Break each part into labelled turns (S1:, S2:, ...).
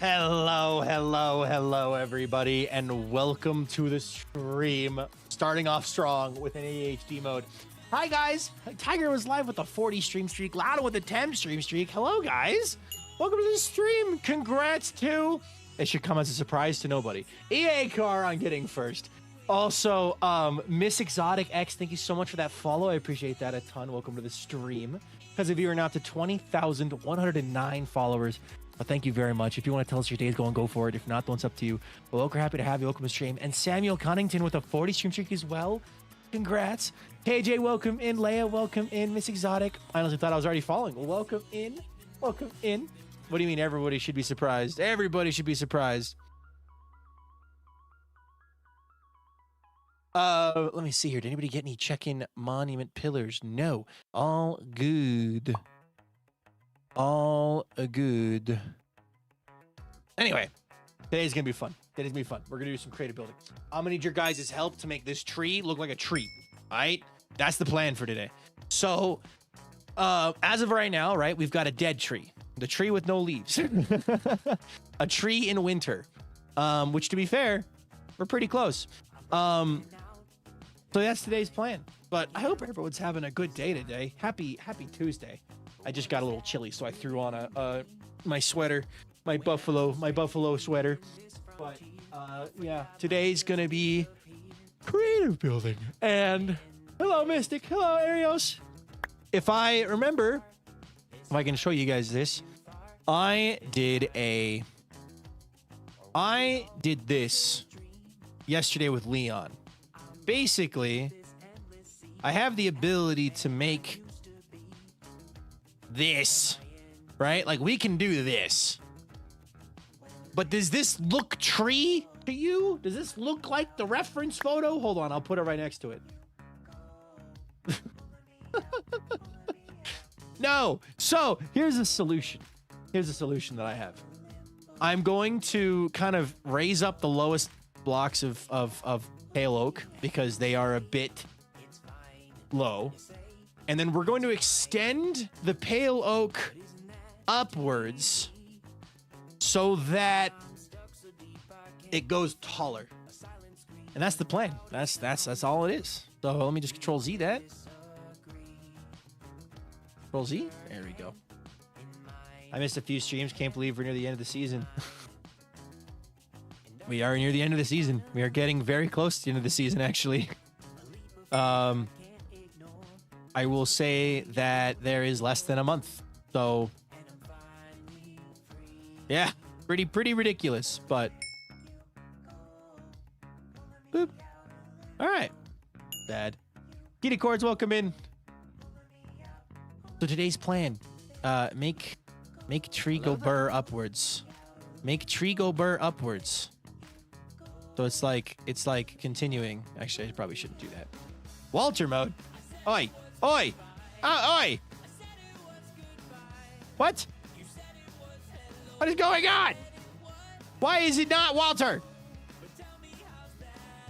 S1: Hello, everybody, and welcome to the stream. Starting off strong with an ADHD mode. Hi, guys. Tiger was live with a 40 stream streak, Lado with a 10 stream streak. Hello, guys. Welcome to the stream. Congrats to... It should come as a surprise to nobody. EA Car on getting first. Also, Miss Exotic X, thank you so much for that follow. I appreciate that a ton. Welcome to the stream. Because of you are now to 20,109 followers. Well, thank you very much. If you want to tell us your day's going, go for it. If not, then it's up to you. Well, we're happy to have you. Welcome to the stream. And Samuel Cunnington with a 40 stream streak as well. Congrats. KJ, welcome in. Leia, welcome in. Miss Exotic. I honestly thought I was already following. Well, welcome in. Welcome in. What do you mean everybody should be surprised? Everybody should be surprised. Let me see here. Did anybody get any check-in monument pillars? No. All good. All good. Anyway, today's gonna be fun. Today's gonna be fun. We're gonna do some creative building. I'm gonna need your guys' help to make this tree look like a tree. All right? That's the plan for today. So, as of right now, right, we've got a dead tree. The tree with no leaves. A tree in winter. Which, to be fair, we're pretty close. So that's today's plan. But I hope everyone's having a good day today. Happy Tuesday. I just got a little chilly, so I threw on my sweater, my buffalo sweater. But yeah, today's gonna be creative building. And hello, Mystic. Hello, Arios. If I remember, if I can show you guys this, I did this yesterday with Leon. Basically, I have the ability to make this, right? Like, we can do this. But does this look tree to you? Does this look like the reference photo? Hold on, I'll put it right next to it. No. So here's a solution. Here's a solution that I have. I'm going to kind of raise up the lowest blocks of pale oak because they are a bit low. And then we're going to extend the pale oak upwards so that it goes taller. And that's the plan. That's all it is. So let me just Control Z that. Control Z. There we go. I missed a few streams. Can't believe we're near the end of the season. We are near the end of the season. We are getting very close to the end of the season, actually. I will say that there is less than a month. So, yeah, pretty ridiculous, but boop. All right. Bad. Kitty Cords, welcome in. So today's plan, make tree go burr upwards. Make tree go burr upwards. So it's like continuing. Actually, I probably shouldn't do that. Walter mode. Oi. Oi! Oi! What? What is going on? Why is it not Walter?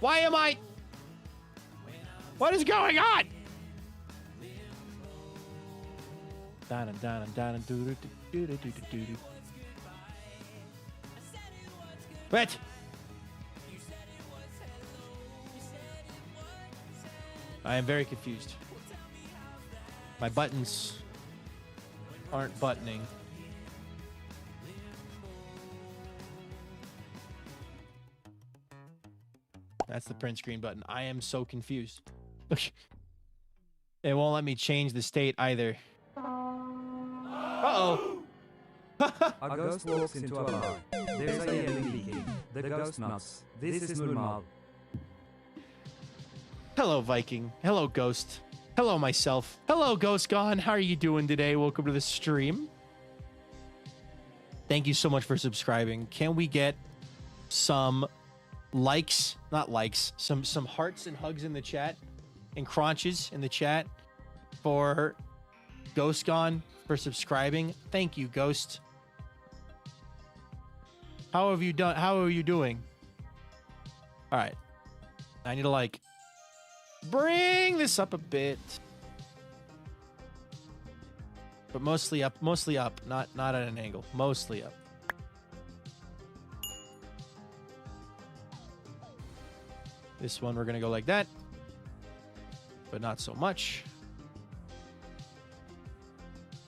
S1: Why am I... What is going on? What? I am very confused. My buttons aren't buttoning. That's the print screen button. I am so confused. It won't let me change the state either. Uh-oh.
S2: A ghost walks into a bar. There's a yelling leaking. The ghost knocks. This is normal.
S1: Hello, Viking. Hello, Ghost. Hello, myself. Hello, Ghost Gone. How are you doing today? Welcome to the stream. Thank you so much for subscribing. Can we get some likes? Not likes. Some hearts and hugs in the chat. And crunches in the chat for Ghost Gone for subscribing. Thank you, Ghost. How have you done? How are you doing? All right. I need to like bring this up a bit. But mostly up, not at an angle. Mostly up. This one, we're going to go like that. But not so much.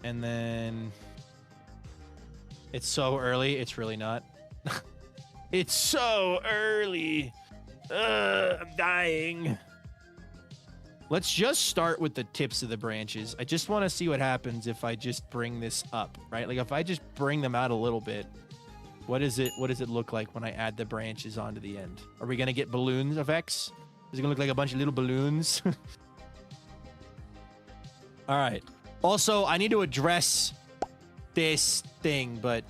S1: And then... It's so early. It's really not. It's so early. I'm dying. Let's just start with the tips of the branches. I just want to see what happens if I just bring this up, right? Like if I just bring them out a little bit, what does it look like when I add the branches onto the end? Are we going to get balloons effects? Is it going to look like a bunch of little balloons? All right. Also, I need to address this thing, but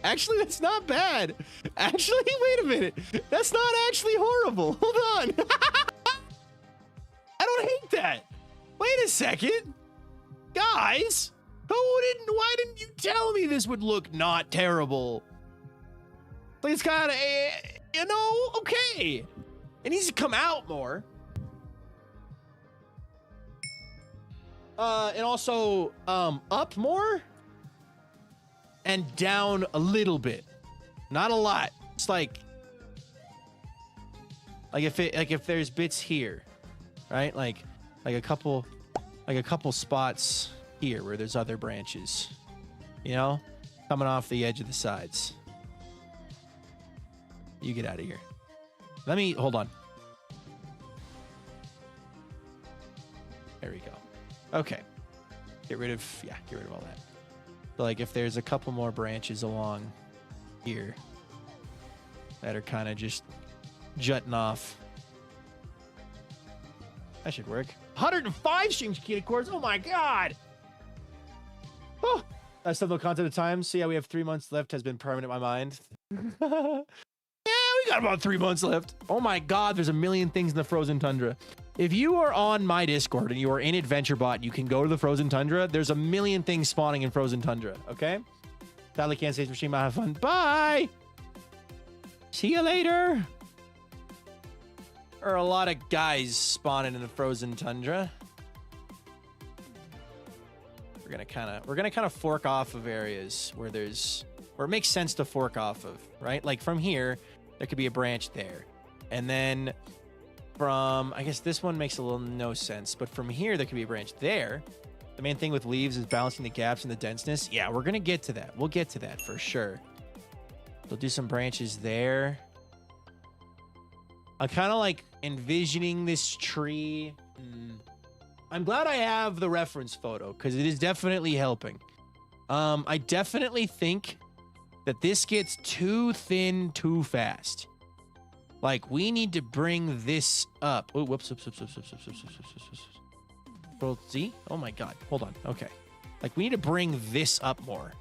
S1: actually, that's not bad. Actually, wait a minute. That's not actually horrible. Hold on. I don't hate that. Wait a second. Guys, why didn't you tell me this would look not terrible? Like, it's kind of, you know, okay. It needs to come out more. And also, up more. And down a little bit, not a lot. It's like if there's bits here, right? Like a couple spots here where there's other branches, you know, coming off the edge of the sides. You get out of here. Hold on. There we go. Okay. Get rid of all that. So like if there's a couple more branches along here that are kind of just jutting off. That should work. 105 streams, Kid cores. Oh my god. Oh, I still no content at times. See how we have 3 months left has been permanent in my mind. Yeah, we got about 3 months left. Oh my god, there's a million things in the frozen tundra. If you are on my Discord and you are in AdventureBot, you can go to the frozen tundra. There's a million things spawning in frozen tundra, okay? Sadly can't stay machine, but have fun. Bye! See you later! There are a lot of guys spawning in the frozen tundra. We're gonna kind of fork off of areas where it makes sense to fork off of, right? Like from here, there could be a branch there. And then from, I guess this one makes a little no sense, but from here, there could be a branch there. The main thing with leaves is balancing the gaps and the denseness. Yeah, we're going to get to that. We'll get to that for sure. We'll do some branches there. I'm kind of like envisioning this tree. I'm glad I have the reference photo because it is definitely helping. I definitely think that this gets too thin too fast. Like, we need to bring this up. Oh, whoops. Well, see? Oh my god. Hold on. Okay. Like, we need to bring this up more.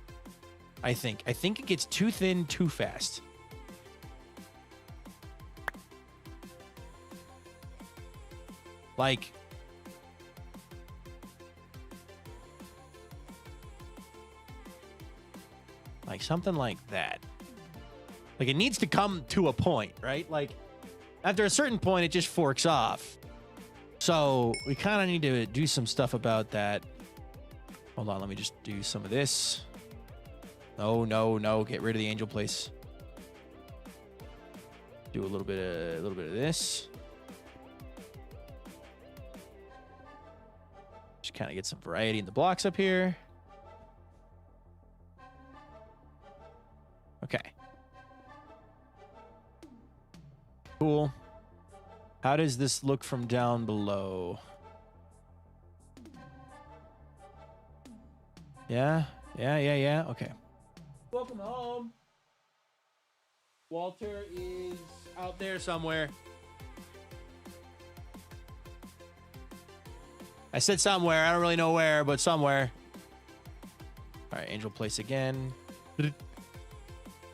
S1: I think it gets too thin too fast. Like something like that. Like, it needs to come to a point, right? Like, after a certain point, it just forks off. So, we kind of need to do some stuff about that. Hold on, let me just do some of this. No. Get rid of the angel place. Do a little bit of this. Just kind of get some variety in the blocks up here. Okay. Cool. How does this look from down below? Yeah. Okay. Welcome home. Walter is out there somewhere. I said somewhere. I don't really know where, but somewhere. All right, angel place again.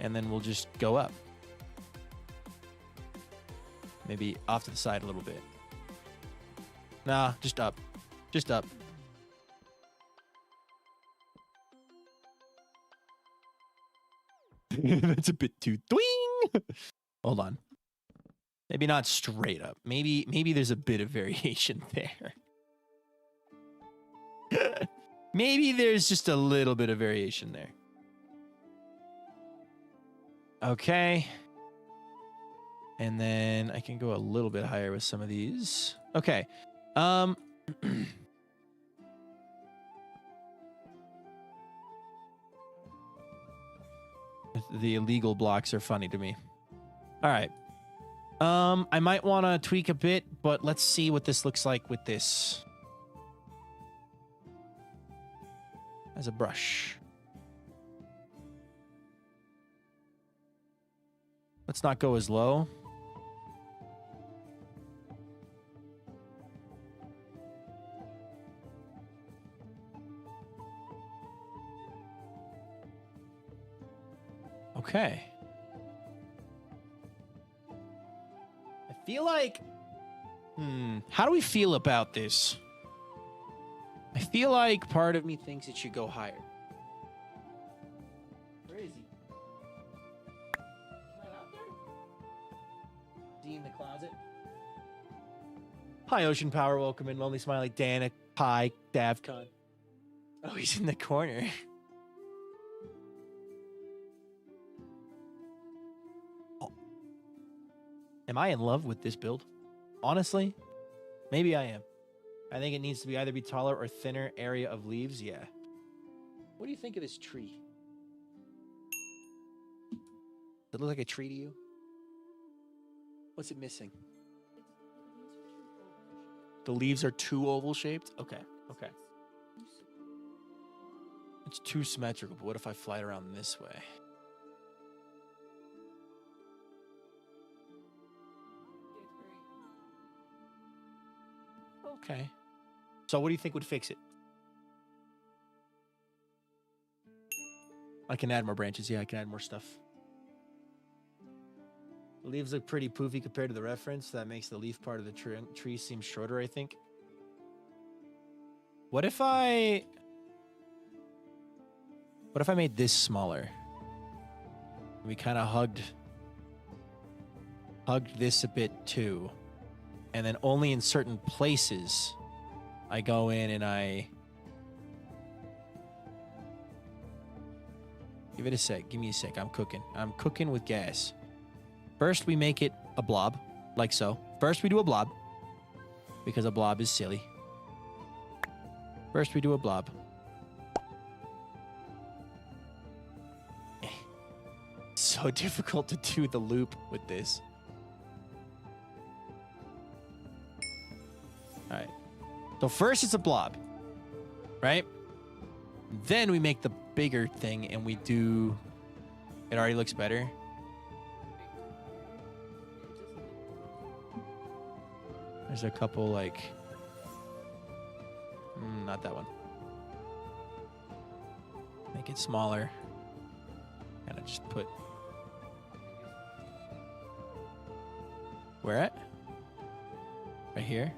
S1: And then we'll just go up. Maybe off to the side a little bit. Nah, just up. Just up. That's a bit too twing. Hold on. Maybe not straight up. Maybe there's a bit of variation there. Maybe there's just a little bit of variation there. Okay. And then I can go a little bit higher with some of these. Okay. The illegal blocks are funny to me. All right. I might want to tweak a bit, but let's see what this looks like with this. As a brush. Let's not go as low. Okay. I feel like... How do we feel about this? I feel like part of me thinks it should go higher. Where is he? Is out there? Is he in the closet? Hi, Ocean Power. Welcome in. Lonely Smiley, Dana, Pie, Davcon. Oh, he's in the corner. Am I in love with this build? Honestly, maybe I am. I think it needs to be either be taller or thinner area of leaves. Yeah. What do you think of this tree? Does it look like a tree to you? What's it missing? The leaves are too oval shaped? Okay. Okay. It's too symmetrical, but what if I fly it around this way? Okay. So what do you think would fix it? I can add more branches. Yeah, I can add more stuff. The leaves look pretty poofy compared to the reference. That makes the leaf part of the tree seem shorter, I think. What if I made this smaller? We kind of hugged this a bit too. And then only in certain places I go in and I... Give it a sec. Give me a sec. I'm cooking. I'm cooking with gas. First, we make it a blob, like so. First, we do a blob, because a blob is silly. First, we do a blob. So difficult to do the loop with this. All right. So first it's a blob, right? Then we make the bigger thing and we do... It already looks better. There's a couple like... not that one. Make it smaller. And I just put... Where at? Right here?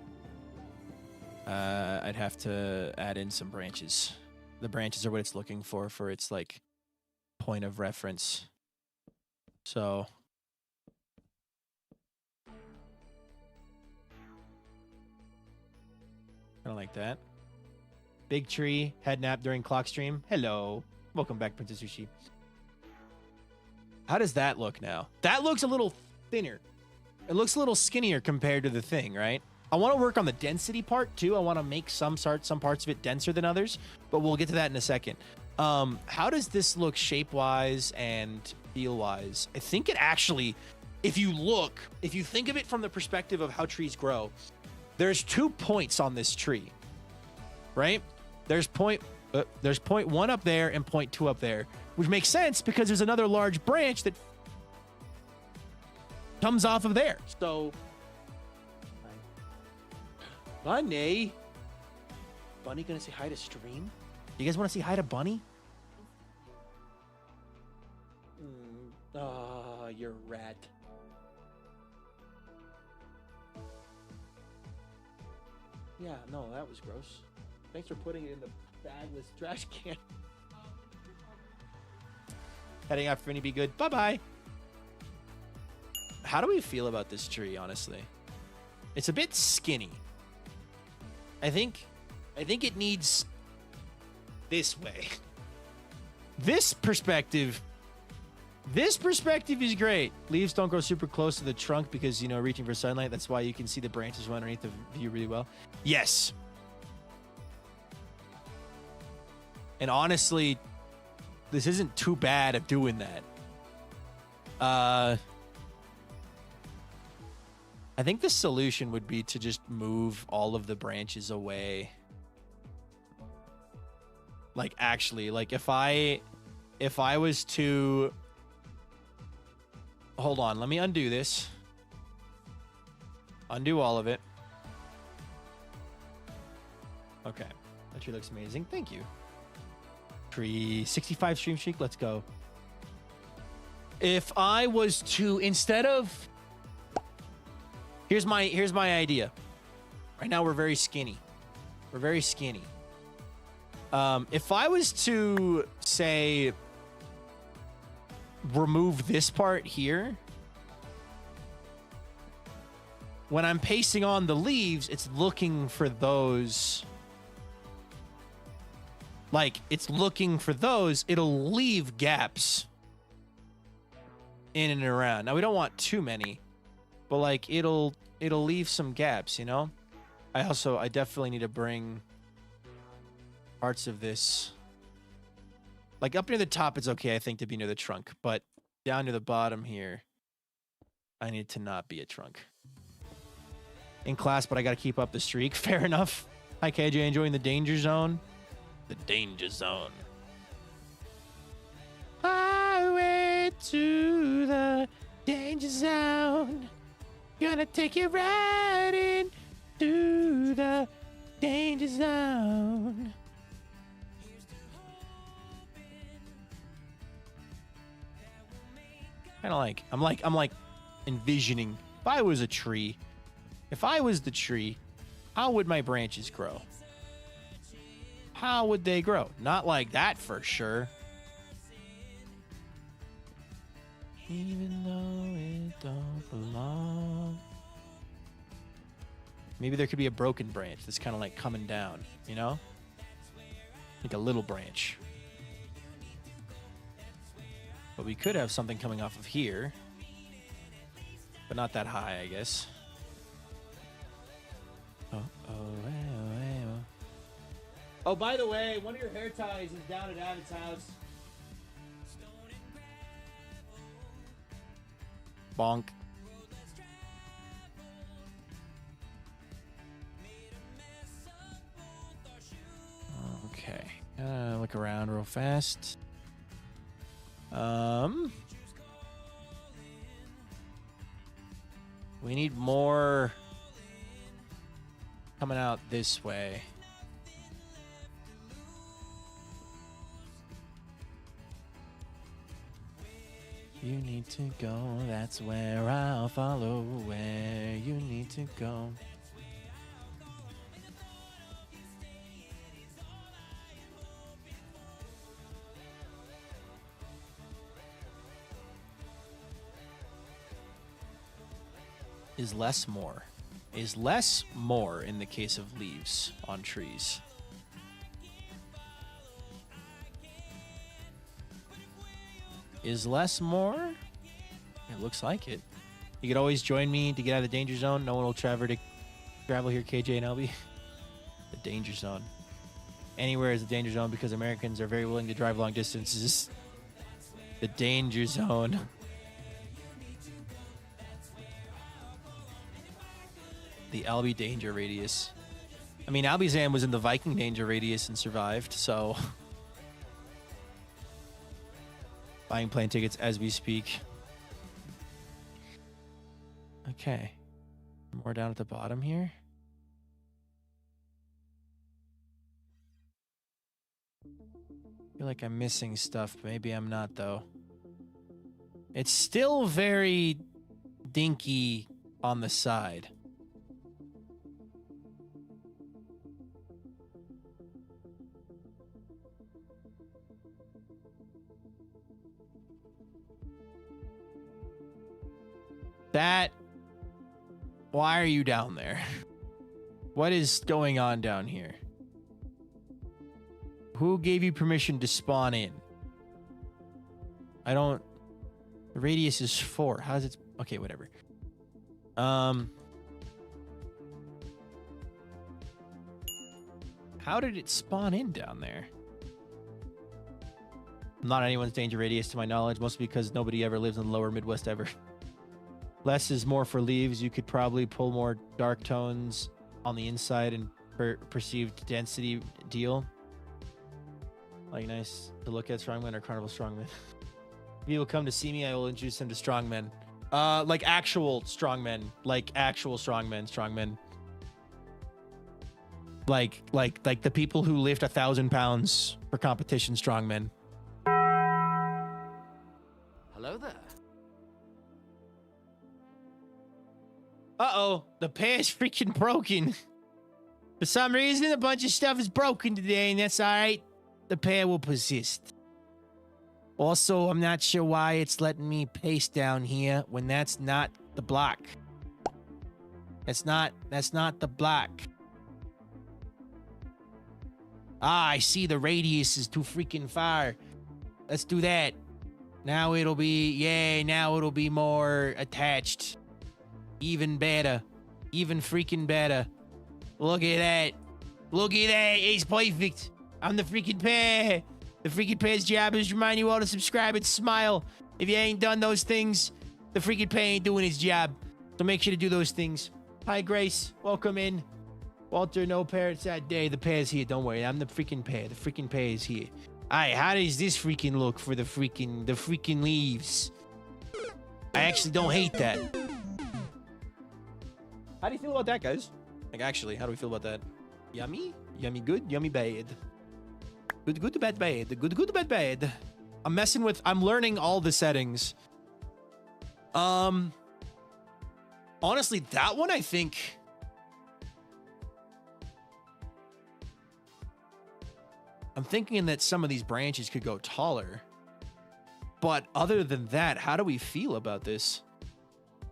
S1: I'd have to add in some branches. The branches are what it's looking for its like point of reference. So kind of like that. Big tree, head nap during clock stream. Hello. Welcome back, Princess Sushi. How does that look now? That looks a little thinner. It looks a little skinnier compared to the thing, right? I want to work on the density part too. I want to make some parts of it denser than others, but we'll get to that in a second. How does this look shape-wise and feel-wise? I think it actually, if you think of it from the perspective of how trees grow, there's 2 points on this tree, right? There's point 1 up there and point 2 up there, which makes sense because there's another large branch that comes off of there. So, Bunny gonna say hi to stream? You guys want to say hi to Bunny? You're a rat. Yeah, no, that was gross. Thanks for putting it in the bagless trash can. Heading out for Finny, be good. Bye-bye. How do we feel about this tree, honestly? It's a bit skinny. I think it needs this way. This perspective This perspective is great. Leaves don't grow super close to the trunk because, you know, reaching for sunlight. That's why you can see the branches from underneath the view really well. Yes. And honestly, this isn't too bad of doing that. I think the solution would be to just move all of the branches away. Like, actually, like if I was to... Hold on, let me undo this. Undo all of it. Okay. That tree looks amazing. Thank you. Tree 65 stream streak. Let's go. If I was to, instead of... Here's my idea. Right now we're very skinny. We're very skinny. If I was to say remove this part here, when I'm pasting on the leaves, it's looking for those. Like, it's looking for those. It'll leave gaps in and around. Now, we don't want too many, but like it'll leave some gaps, you know? I definitely need to bring parts of this. Like up near the top, it's okay, I think, to be near the trunk, but down near the bottom here, I need to not be a trunk. In class, but I gotta keep up the streak. Fair enough. Hi, KJ, enjoying the danger zone? The danger zone. Highway to the danger zone. Gonna take you right into the danger zone. Kind of like I'm like envisioning if I was a tree. If I was the tree, how would my branches grow? How would they grow? Not like that for sure. Even though it don't belong. Maybe there could be a broken branch that's kind of like coming down, you know? Like a little branch. But we could have something coming off of here. But not that high, I guess. Oh, by the way, one of your hair ties is down at Avid's house. Bonk. Okay. Look around real fast. We need more coming out this way. You need to go, that's where I'll follow, where you need to go. Is less more? Is less more in the case of leaves on trees? Is less more? It looks like it. You could always join me to get out of the danger zone. No one will travel here, KJ and LB. The danger zone. Anywhere is a danger zone because Americans are very willing to drive long distances. The danger zone. The Albie danger radius. I mean, Albizan was in the Viking danger radius and survived, so... Buying plane tickets as we speak. Okay. More down at the bottom here. I feel like I'm missing stuff, but maybe I'm not, though. It's still very dinky on the side. Why are you down there? What is going on down here? Who gave you permission to spawn in? I don't The radius is 4. How's it? Okay, whatever. How did it spawn in down there? Not anyone's danger radius to my knowledge, mostly because nobody ever lives in the lower Midwest ever. Less is more for leaves. You could probably pull more dark tones on the inside and perceived density deal. Like nice to look at strongmen or carnival strongmen. If people come to see me, I will introduce them to strongmen. Like actual strongmen. Like actual strongmen. Like the people who lift 1,000 pounds for competition strongmen.
S3: Hello there.
S1: Uh-oh, the pair's freaking broken. For some reason, a bunch of stuff is broken today, and that's all right. The pair will persist. Also, I'm not sure why it's letting me paste down here when that's not the block. That's not the block. Ah, I see the radius is too freaking far. Let's do that. Now it'll be, yay, now it'll be more attached. Even better. Even freaking better. Look at that. Look at that. It's perfect. I'm the freaking pair. The freaking pair's job is to remind you all to subscribe and smile. If you ain't done those things, the freaking pair ain't doing his job. So make sure to do those things. Hi, Grace. Welcome in. Walter, no parents that day. The pair's here. Don't worry. I'm the freaking pair. The freaking pair is here. Alright, how does this freaking look for the freaking leaves? I actually don't hate that. How do you feel about that, guys? Like, actually, how do we feel about that? Yummy? Yummy good? Yummy bad? Good to bad bad. Good to bad bad. I'm learning all the settings. Honestly, that one, I think... I'm thinking that some of these branches could go taller. But other than that, how do we feel about this?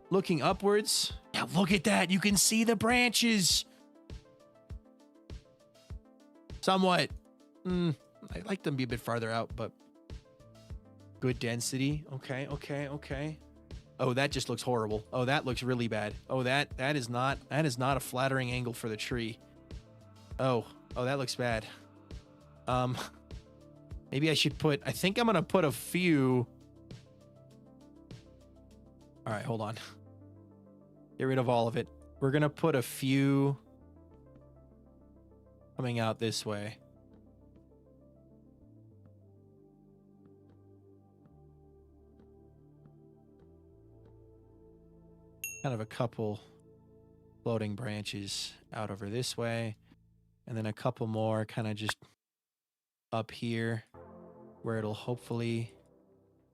S1: Looking upwards. Yeah, look at that. You can see the branches. Somewhat. I'd like them to be a bit farther out, but good density. Okay. Oh, that just looks horrible. Oh, that looks really bad. Oh, that is not a flattering angle for the tree. Oh, that looks bad. Maybe I should I think I'm gonna put a few. All right, hold on. Get rid of all of it. We're gonna put a few coming out this way. Kind of a couple floating branches out over this way, and then a couple more kind of just up here where it'll hopefully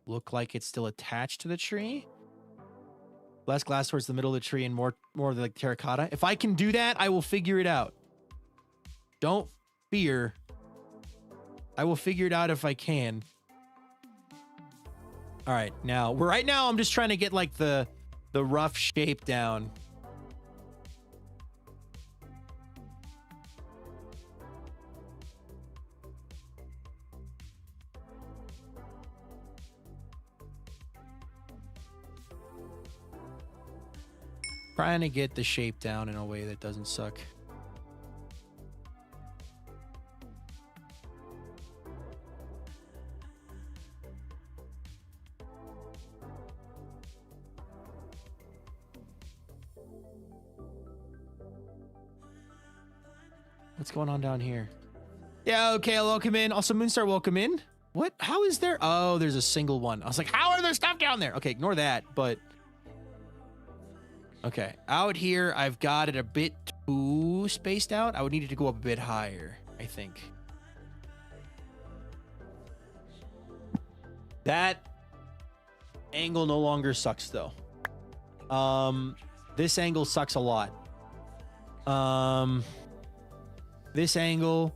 S1: look like it's still attached to the tree. Less glass towards the middle of the tree and more of the, like, terracotta. If I can do that, I will figure it out. Don't fear. I will figure it out if I can. All right, right now I'm just trying to get like the rough shape down. Trying to get the shape down in a way that doesn't suck. What's going on down here? Yeah, okay, welcome in. Also, Moonstar, welcome in. What? How is there? Oh, there's a single one. I was like, how are there stuff down there? Okay, ignore that, but... Okay, out here, I've got it a bit too spaced out. I would need it to go up a bit higher, I think. That angle no longer sucks, though. This angle sucks a lot. This angle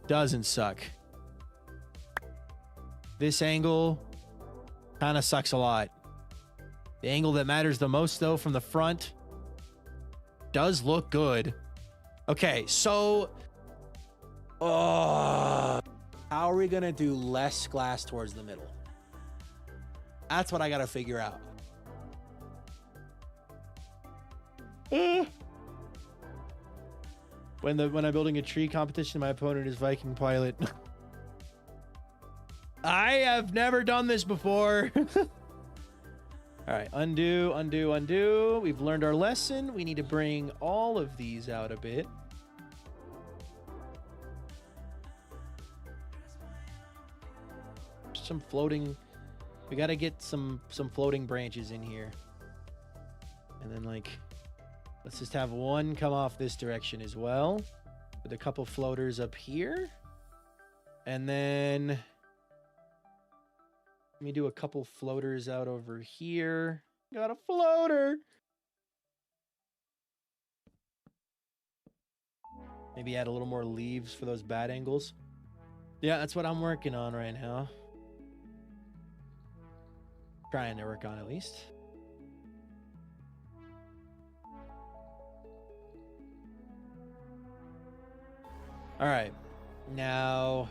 S1: doesn't suck. This angle kind of sucks a lot. The angle that matters the most, though, from the front does look good. Okay, so... how are we going to do less glass towards the middle? That's what I gotta figure out. When I'm building a tree competition, my opponent is VikingPilot. I have never done this before. All right, undo, undo, undo. We've learned our lesson. We need to bring all of these out a bit. Some floating. We got to get some floating branches in here. And then like, let's just have one come off this direction as well, with a couple floaters up here. And then let me do a couple floaters out over here. Got a floater. Maybe add a little more leaves for those bad angles. Yeah, that's what I'm working on right now. Trying to work on at least. All right, now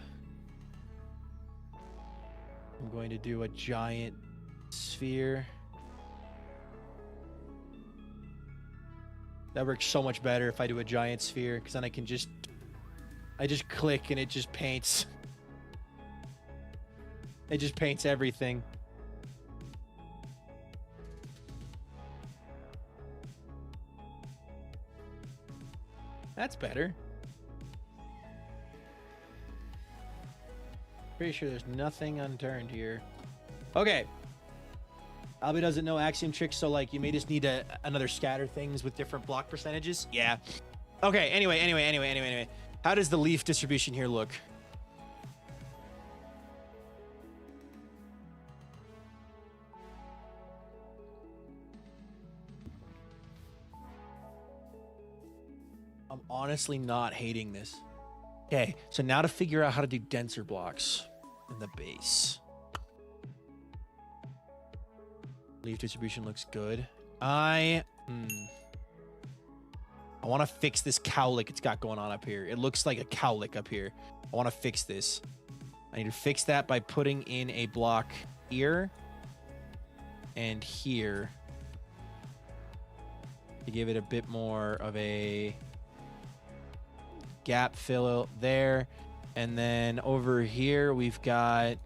S1: I'm going to do a giant sphere. That works so much better if I do a giant sphere, because then I just click and it just paints. It just paints everything. That's better. Pretty sure there's nothing unturned here. Okay. Albie doesn't know axiom tricks, so like you may just need another scatter things with different block percentages. Yeah. Okay, anyway. How does the leaf distribution here look? I'm honestly not hating this. Okay, so now to figure out how to do denser blocks in the base. Leaf distribution looks good. I want to fix this cowlick it's got going on up here. It looks like a cowlick up here. I want to fix this. I need to fix that by putting in a block here and here to give it a bit more of a gap fill there. And then over here we've got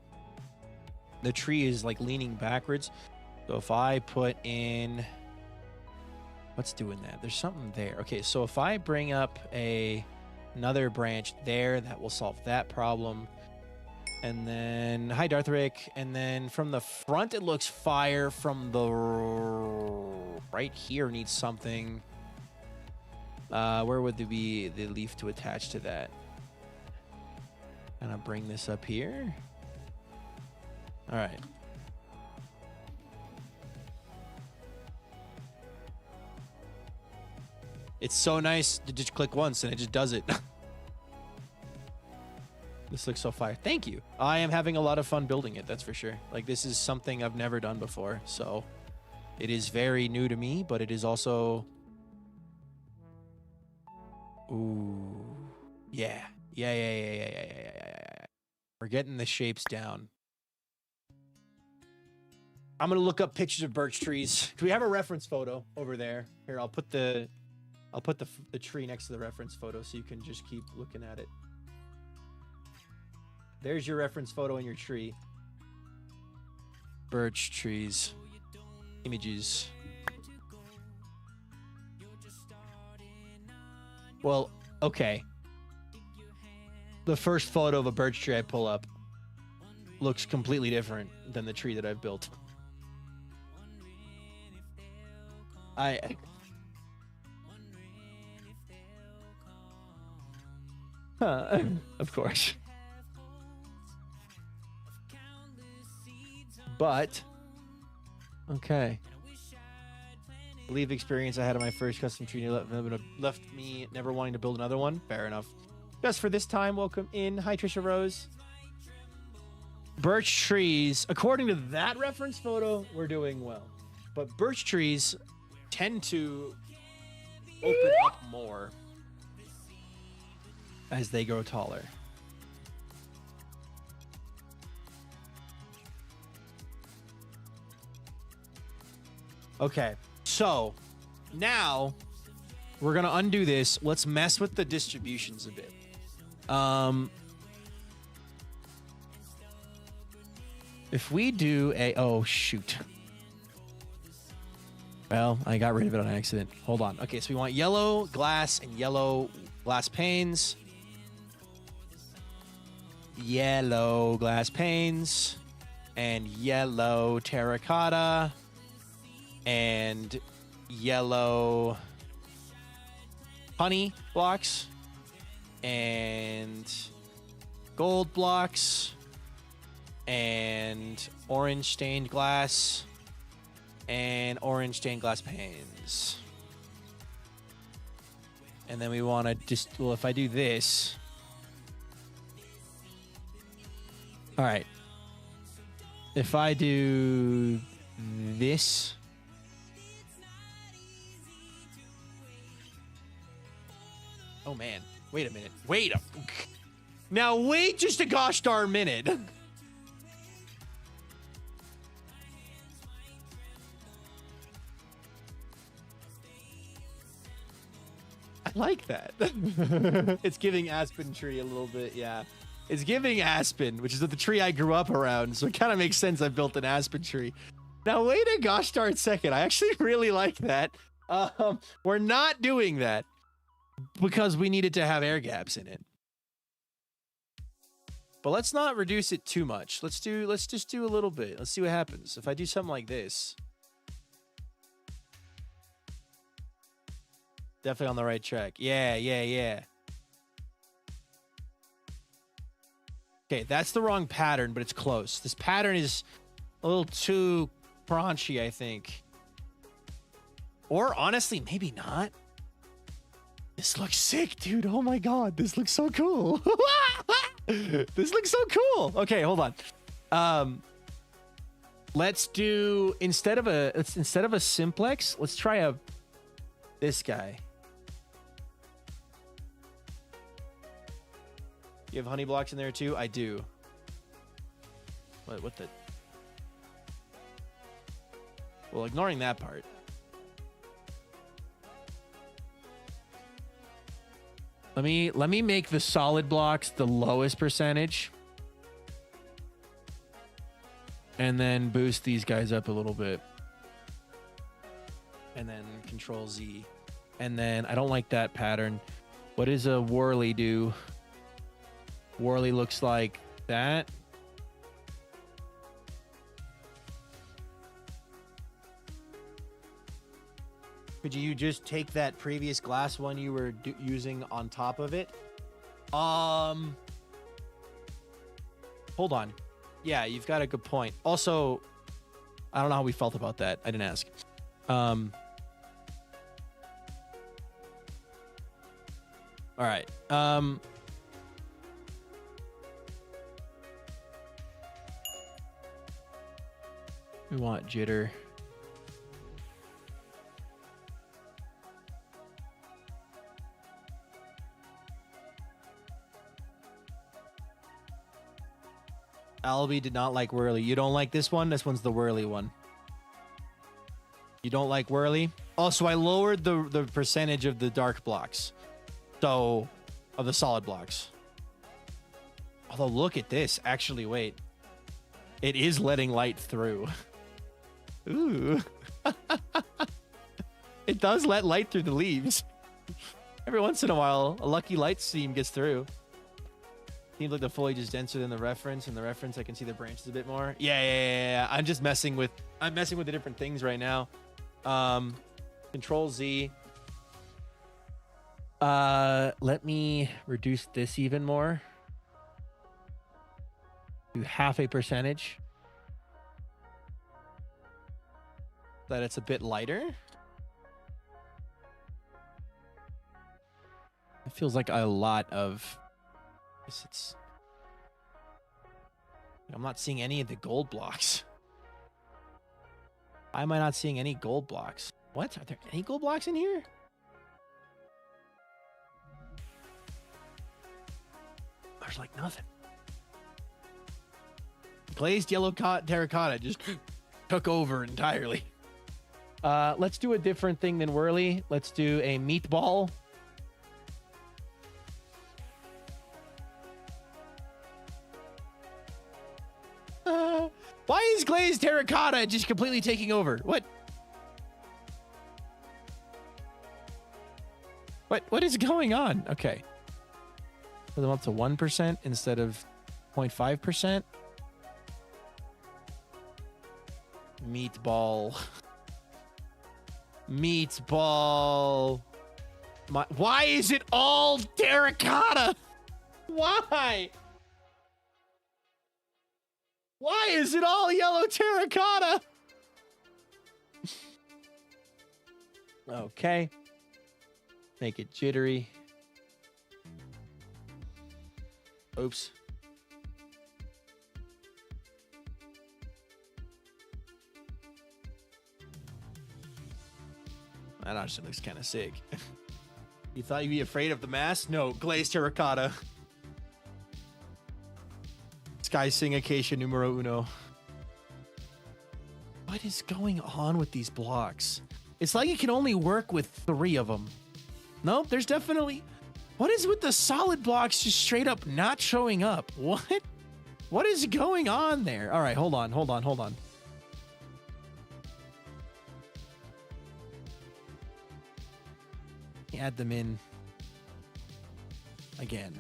S1: the tree is like leaning backwards, so if I put in, what's doing that? There's something there. Okay, so if I bring up another branch there, that will solve that problem. And then hi Darthric, and then from the front it looks fire. From the right here needs something. Where would there be the leaf to attach to that? And I'll bring this up here. All right. It's so nice to just click once and it just does it. This looks so fire. Thank you. I am having a lot of fun building it, that's for sure. Like, this is something I've never done before, so it is very new to me, but it is also... Ooh. Yeah. Yeah. We're getting the shapes down. I'm gonna look up pictures of birch trees. Do we have a reference photo over there? Here, I'll put the tree next to the reference photo so you can just keep looking at it. There's your reference photo in your tree. Birch trees. Images. Well, okay. The first photo of a birch tree I pull up looks completely different than the tree that I've built. Of course. But, okay. Leave experience I had on my first custom tree left me never wanting to build another one. Fair enough. Just for this time, welcome in. Hi, Trisha Rose. Birch trees, according to that reference photo, we're doing well. But birch trees tend to open up more as they grow taller. Okay, so now we're gonna undo this. Let's mess with the distributions a bit. If we do a, oh shoot. Well, I got rid of it on accident. Hold on. Okay, so we want yellow glass and yellow glass panes. Yellow glass panes and yellow terracotta and yellow honey blocks and gold blocks and orange stained glass and orange stained glass panes. And then we want to just, well, if I do this. All right. If I do this. Oh man, wait a minute. Now wait just a gosh darn minute. I like that. It's giving Aspen Tree a little bit, yeah. It's giving Aspen, which is the tree I grew up around, so it kind of makes sense I built an Aspen Tree. Now wait a gosh darn second. I actually really like that. We're not doing that because we needed to have air gaps in it. But let's not reduce it too much. Let's just do a little bit. Let's see what happens. If I do something like this. Definitely on the right track. Yeah. Okay, that's the wrong pattern, but it's close. This pattern is a little too crunchy, I think. Or honestly, maybe not. This looks sick, dude. Oh my god, this looks so cool. This looks so cool. Okay, hold on. Let's do instead of a simplex, let's try this guy. You have honey blocks in there too? I do. What the? Well, ignoring that part. Let me make the solid blocks the lowest percentage. And then boost these guys up a little bit. And then Control Z. And then I don't like that pattern. What does a whirly do? Whirly looks like that. Could you just take that previous glass one you were using on top of it? Hold on. Yeah, you've got a good point. Also, I don't know how we felt about that. I didn't ask. All right. We want jitter. Albie did not like whirly. You don't like this one? This one's the whirly one. You don't like whirly? Also, I lowered the percentage of the dark blocks. So, of the solid blocks. Although, look at this. Actually, wait. It is letting light through. Ooh. It does let light through the leaves. Every once in a while, a lucky light stream gets through. Seems like the foliage is denser than the reference. In the reference, I can see the branches a bit more. Yeah. I'm just messing with the different things right now. Control Z. Let me reduce this even more. Do half a percentage. That it's a bit lighter. It feels like a lot of. I'm not seeing any of the gold blocks. Why am I not seeing any gold blocks? What? Are there any gold blocks in here? There's like nothing. Glazed yellow terracotta just took over entirely. Let's do a different thing than whirly. Let's do a meatball. Why is glazed terracotta just completely taking over? What? What is going on? Okay. Put them up to 1% instead of 0.5%. Meatball. Meatball. Why is it all terracotta? Why? Why is it all yellow terracotta? Okay. Make it jittery. Oops. That actually looks kind of sick. You thought you'd be afraid of the mask? No, glazed terracotta. Sky Sing Acacia numero uno. What is going on with these blocks? It's like you can only work with 3 of them. Nope, there's definitely... What is with the solid blocks just straight up not showing up? What? What is going on there? All right, hold on. Add them in again.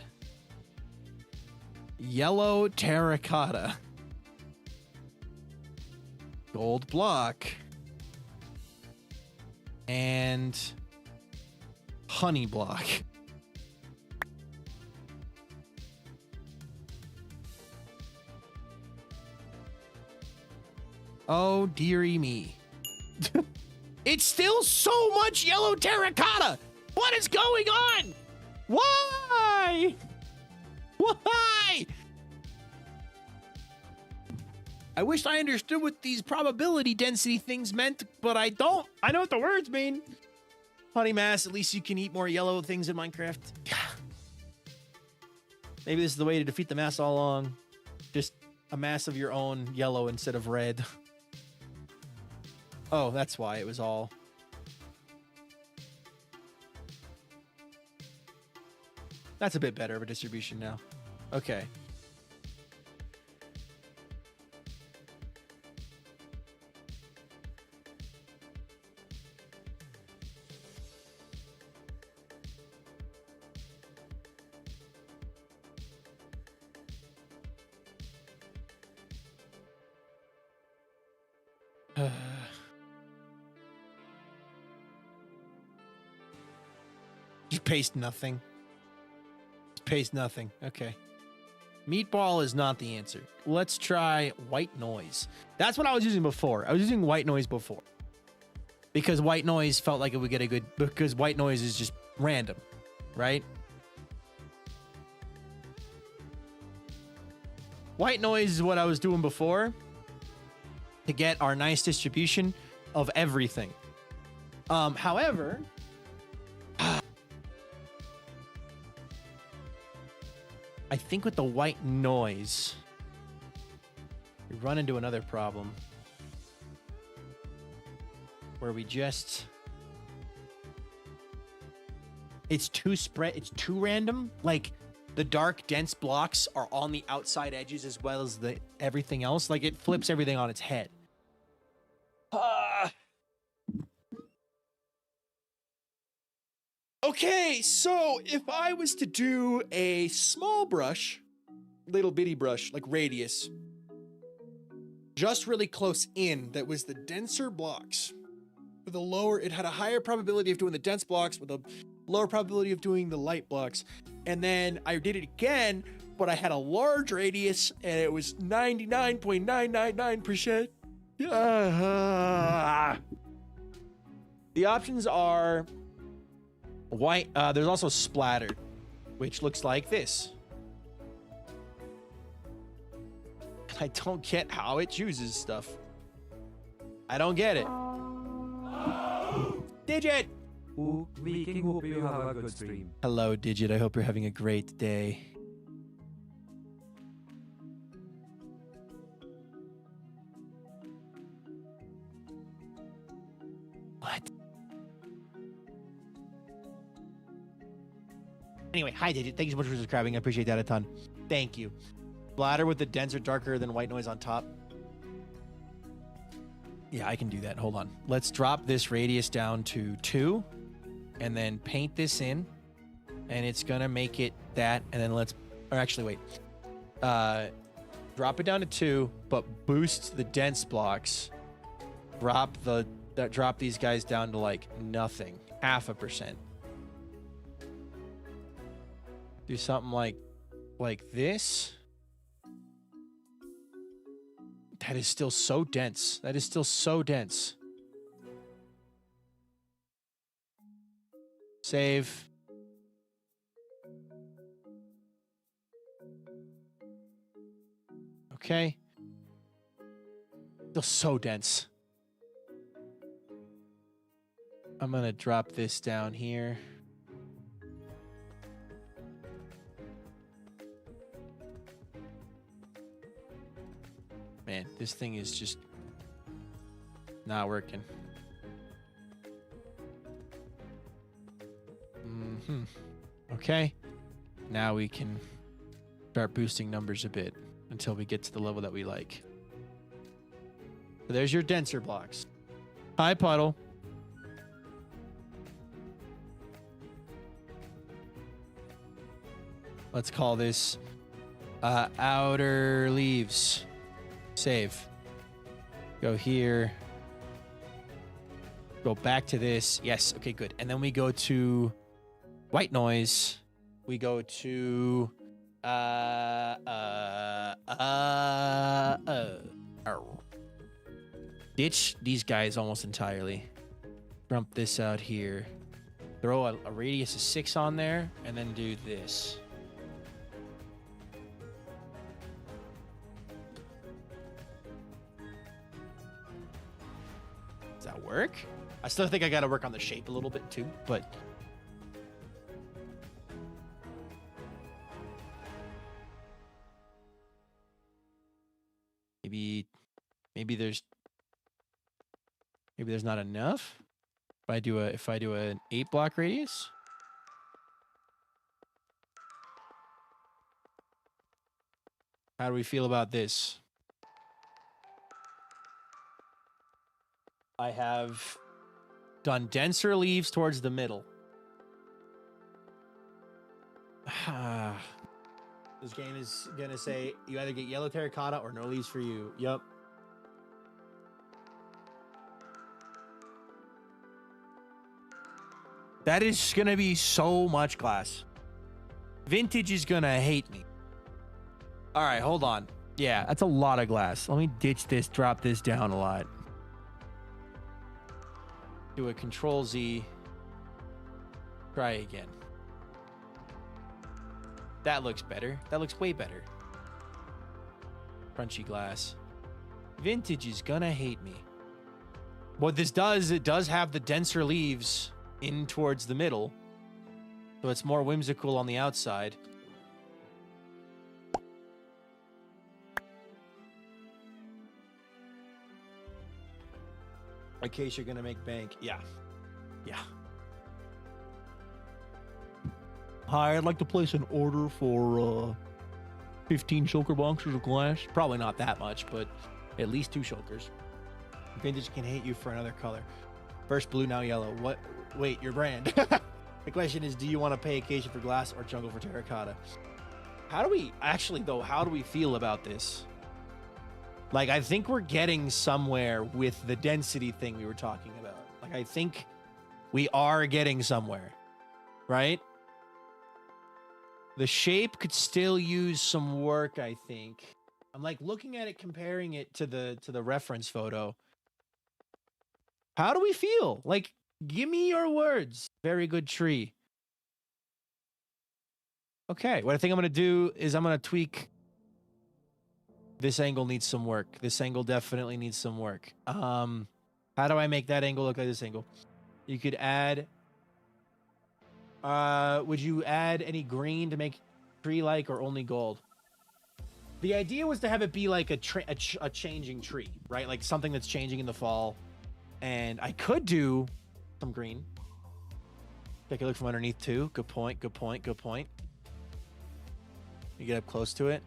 S1: Yellow terracotta. Gold block. And honey block. Oh, dearie me. It's still so much yellow terracotta. What is going on? Why? Why? I wish I understood what these probability density things meant, but I don't. I know what the words mean. Honey mass, at least you can eat more yellow things in Minecraft. Maybe this is the way to defeat the mass all along. Just a mass of your own yellow instead of red. Oh, that's why it was all. That's a bit better of a distribution now. Okay. Just paste nothing. Just paste nothing. Okay. Meatball is not the answer. Let's try white noise. That's what I was using before. I was using white noise before. Because white noise felt like it would get a good... Because white noise is just random, right? White noise is what I was doing before to get our nice distribution of everything. However... I think with the white noise, we run into another problem where we just... It's too random. Like, the dark, dense blocks are on the outside edges as well as the everything else. Like, it flips everything on its head. Okay, so if I was to do a small brush, little bitty brush, like radius, just really close in, that was the denser blocks. With a lower, it had a higher probability of doing the dense blocks with a lower probability of doing the light blocks. And then I did it again, but I had a large radius and it was 99.999%. The options are white. There's also splattered, which looks like this. I don't get how it chooses stuff. I don't get it. Digit!
S2: Ooh, Viking, hope you have a good stream.
S1: Hello, Digit. I hope you're having a great day. Anyway, hi, Digit. Thank you so much for subscribing. I appreciate that a ton. Thank you. Bladder with the denser, darker than white noise on top. Yeah, I can do that. Hold on. Let's drop this radius down to 2 and then paint this in. And it's going to make it that. And then let's, or actually, wait. Drop it down to 2, but boost the dense blocks. Drop these guys down to like nothing. 0.5%. Do something like this. That is still so dense. That is still so dense. Save. Okay. Still so dense. I'm gonna drop this down here. Man, this thing is just not working. Okay. Now we can start boosting numbers a bit until we get to the level that we like. So there's your denser blocks. Hi, Puddle. Let's call this outer leaves. Save. Go here. Go back to this. Yes. Okay, good. And then we go to white noise. We go to ditch these guys almost entirely. Dump this out here. Throw a radius of 6 on there and then do this. Does that work? I still think I got to work on the shape a little bit too, but maybe there's not enough. If I do an 8 block radius. How do we feel about this? I have done denser leaves towards the middle. This game is gonna say you either get yellow terracotta or no leaves for you. Yup. That is gonna be so much glass. Vintage is gonna hate me. All right, hold on. Yeah, that's a lot of glass. Let me ditch this, drop this down a lot. Do a Control Z. Try again. That looks better. That looks way better. Crunchy glass. Vintage is gonna hate me. What this does, it does have the denser leaves in towards the middle. So it's more whimsical on the outside. In case you're gonna make bank. Yeah. Yeah. Hi, I'd like to place an order for 15 shulker boxes of glass. Probably not that much, but at least 2 shulkers. Vintage can hate you for another color. First blue, now yellow. What? Wait, your brand. The question is, do you want to pay occasion for glass or jungle for terracotta? How do we feel about this? Like, I think we're getting somewhere with the density thing we were talking about. Like, I think we are getting somewhere, right? The shape could still use some work, I think. I'm like looking at it, comparing it to the reference photo. How do we feel? Like, give me your words. Very good tree. Okay, what I think I'm going to do is I'm going to tweak. This angle needs some work. This angle definitely needs some work. How do I make that angle look like this angle? You could add... would you add any green to make tree-like or only gold? The idea was to have it be like a changing tree, right? Like something that's changing in the fall. And I could do some green. Take a look from underneath too. Good point. Good point. Good point. You get up close to it.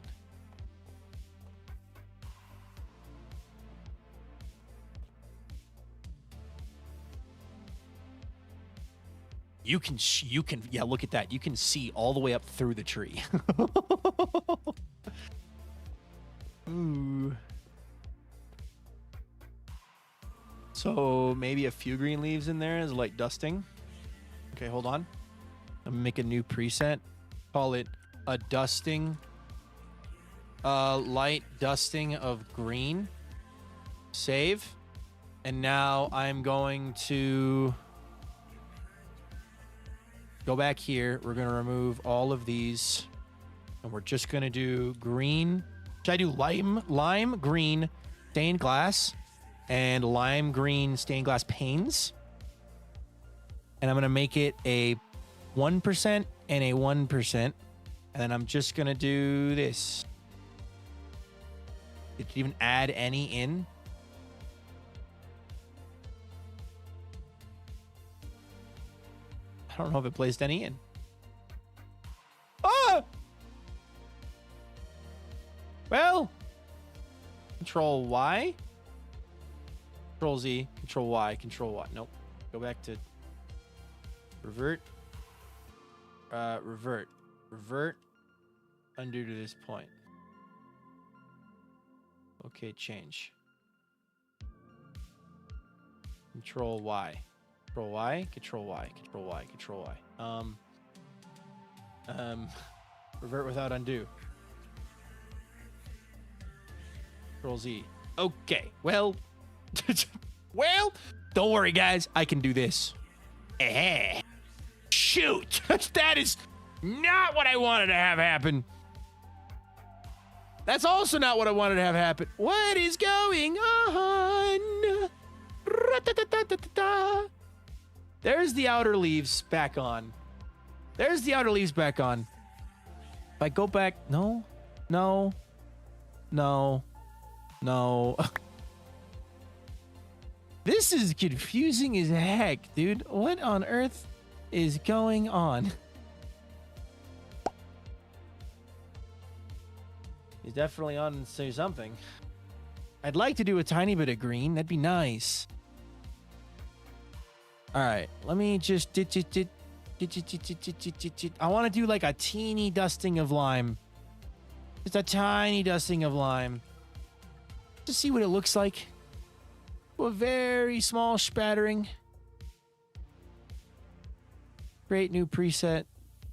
S1: You can, yeah, look at that. You can see all the way up through the tree. Ooh. So maybe a few green leaves in there as light dusting. Okay, hold on. I'm gonna make a new preset. Call it a dusting. Light dusting of green. Save. And now I'm going to go back here. We're going to remove all of these. And we're just going to do green. Should I do lime green stained glass and lime green stained glass panes? And I'm going to make it a 1% and a 1%. And then I'm just going to do this. Did you even add any in? I don't know if it placed any in. Ah! Well, Control Y, Control Z, Control Y, Control Y. Nope. Go back to revert. Revert. Undo to this point. Okay, change. Control Y. Control Y, Control Y, Control Y, Control Y. Revert without undo. Control Z. Okay, well, well, don't worry, guys. I can do this. Shoot, that is not what I wanted to have happen. That's also not what I wanted to have happen. What is going on? There's the outer leaves back on. There's the outer leaves back on. If I go back, no. This is confusing as heck, dude. What on earth is going on? He's definitely on to something. I'd like to do a tiny bit of green. That'd be nice. All right, let me just I want to do like a teeny dusting of lime. Just a tiny dusting of lime. Just see what it looks like. A very small spattering. Create new preset.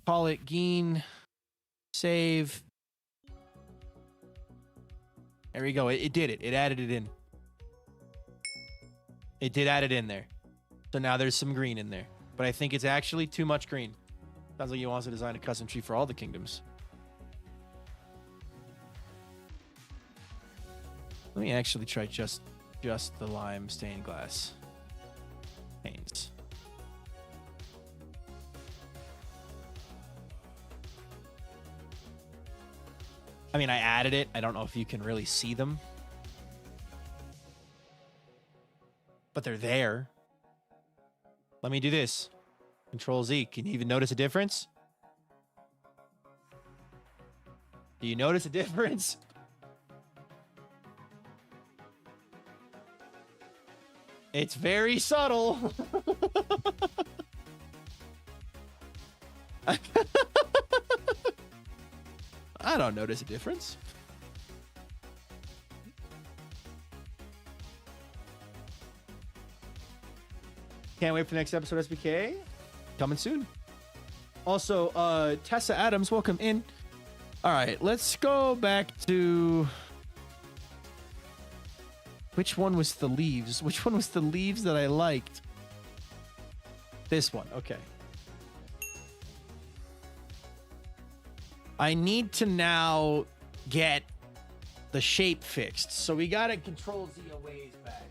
S1: Call it Geen. Save. There we go. It did it. It added it in. It did add it in there. So now there's some green in there. But I think it's actually too much green. Sounds like he wants to design a custom tree for all the kingdoms. Let me actually try just the lime stained glass panes. I mean, I added it. I don't know if you can really see them. But they're there. Let me do this. Control Z. Can you even notice a difference? Do you notice a difference? It's very subtle. I don't notice a difference. Can't wait for the next episode of SBK. Coming soon. Also, Tessa Adams, welcome in. All right, let's go back to... Which one was the leaves? Which one was the leaves that I liked? This one, okay. I need to now get the shape fixed. So we got to Control Z a ways back.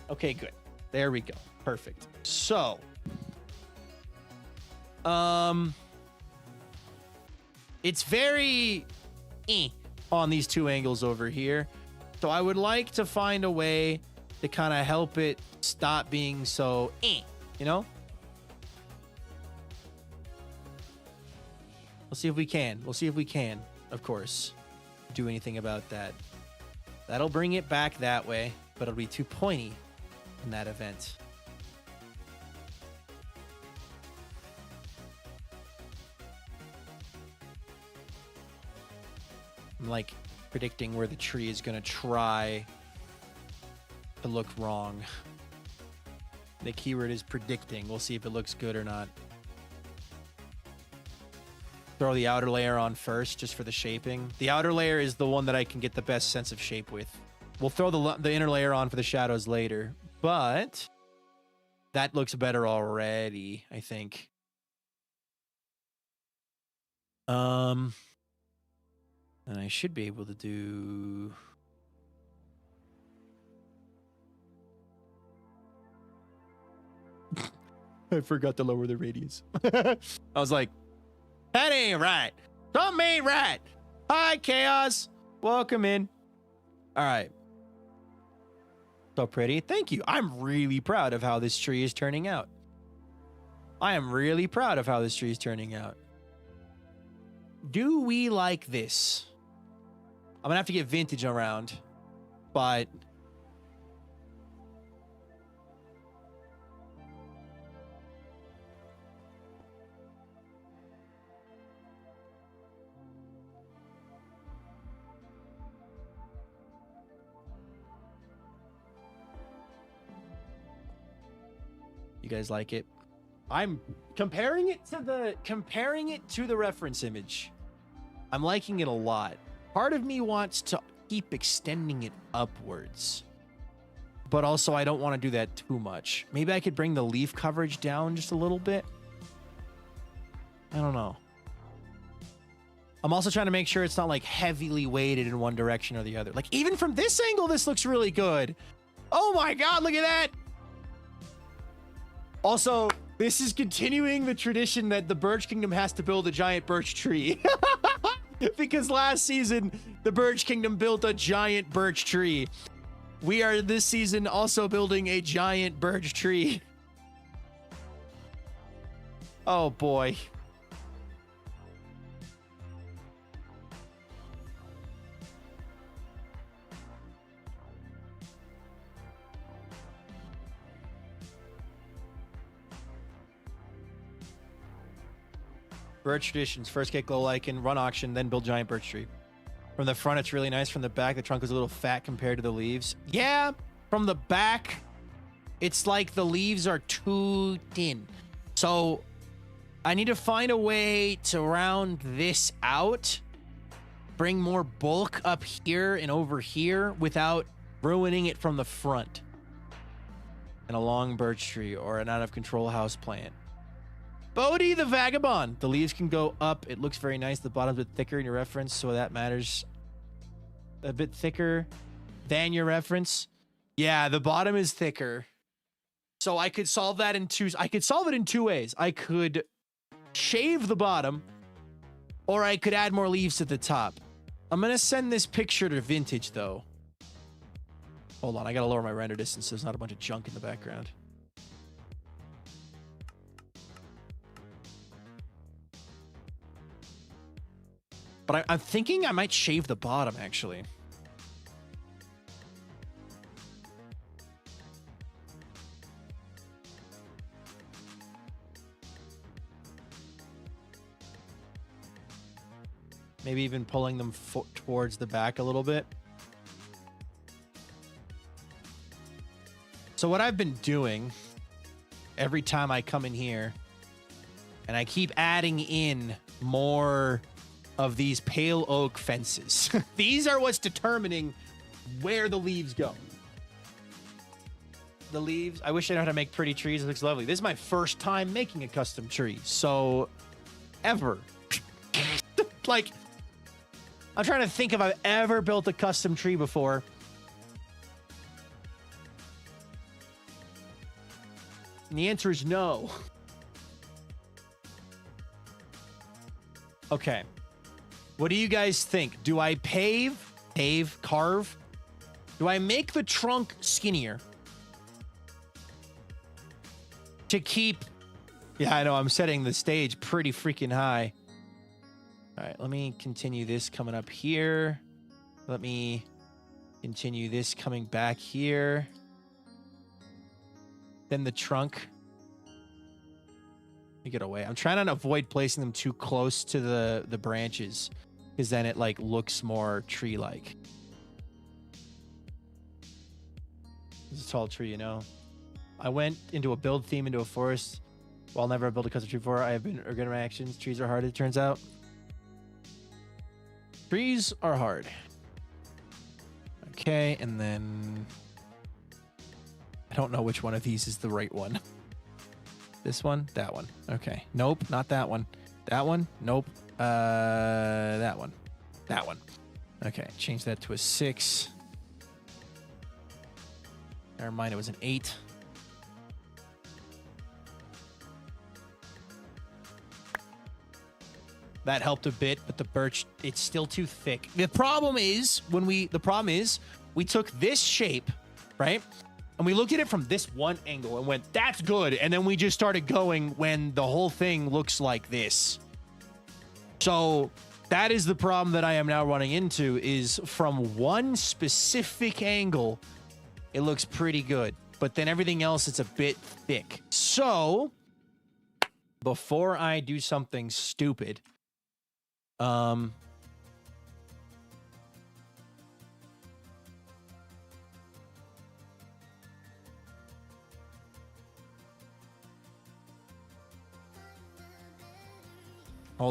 S1: Okay, good. There we go. Perfect. So, it's very on these two angles over here. So I would like to find a way to kind of help it stop being so you know? We'll see if we can. We'll see if we can, of course, do anything about that. That'll bring it back that way, but it'll be too pointy in that event. I'm like predicting where the tree is going to try to look wrong. The keyword is predicting. We'll see if it looks good or not. Throw the outer layer on first just for the shaping. The outer layer is the one that I can get the best sense of shape with. We'll throw the inner layer on for the shadows later, but that looks better already, I think. And I should be able to do... I forgot to lower the radius. I was like, that ain't right. Something ain't right. Hi, Chaos. Welcome in. All right. So pretty. Thank you. I'm really proud of how this tree is turning out. I am really proud of how this tree is turning out. Do we like this? I'm going to have to get vintage around, but... You guys like it? I'm comparing it to the reference image. I'm liking it a lot. Part of me wants to keep extending it upwards, but also I don't want to do that too much. Maybe I could bring the leaf coverage down just a little bit. I don't know. I'm also trying to make sure it's not like heavily weighted in one direction or the other. Like even from this angle, this looks really good. Oh my God, look at that. Also, this is continuing the tradition that the Birch Kingdom has to build a giant birch tree. Because last season, the Birch Kingdom built a giant birch tree. We are this season also building a giant birch tree. Oh boy. Birch traditions. First get glow lichen, run auction, then build giant birch tree. From the front, it's really nice. From the back, the trunk is a little fat compared to the leaves. Yeah, from the back, it's like the leaves are too thin. So I need to find a way to round this out, bring more bulk up here and over here without ruining it from the front. And a long birch tree or an out of control house plant. Bodhi the Vagabond. The leaves can go up. It looks very nice. The bottom's a bit thicker in your reference, so that matters. A bit thicker than your reference. Yeah, the bottom is thicker. So I could solve that in two. I could solve it in two ways. I could shave the bottom, or I could add more leaves to the top. I'm gonna send this picture to Vintage though. Hold on, I gotta lower my render distance so there's not a bunch of junk in the background. But I'm thinking I might shave the bottom, actually. Maybe even pulling them towards the back a little bit. So what I've been doing every time I come in here, and I keep adding in more of these pale oak fences. These are what's determining where the leaves go. The leaves, I wish I knew how to make pretty trees. It looks lovely. This is my first time making a custom tree. So, ever. Like, I'm trying to think if I've ever built a custom tree before. And the answer is no. Okay. What do you guys think? Do I carve? Do I make the trunk skinnier? To keep... Yeah, I know, I'm setting the stage pretty freaking high. All right, let me continue this coming up here. Let me continue this coming back here. Then the trunk. Let me get away. I'm trying to avoid placing them too close to the branches, because then it like looks more tree-like. It's a tall tree, you know. I went into a build theme into a forest. While never built a custom tree before, I have been regretting my actions. Trees are hard, it turns out. Trees are hard. Okay, and then I don't know which one of these is the right one. This one, that one. Okay. Nope, not that one. That one, nope. That one. That one. Okay, change that to a 6. Never mind, it was an 8. That helped a bit, but the birch, it's still too thick. The problem is we took this shape, right? And we looked at it from this one angle and went, that's good. And then we just started going when the whole thing looks like this. So that is the problem that I am now running into, is from one specific angle, it looks pretty good. But then everything else, it's a bit thick. So before I do something stupid, hold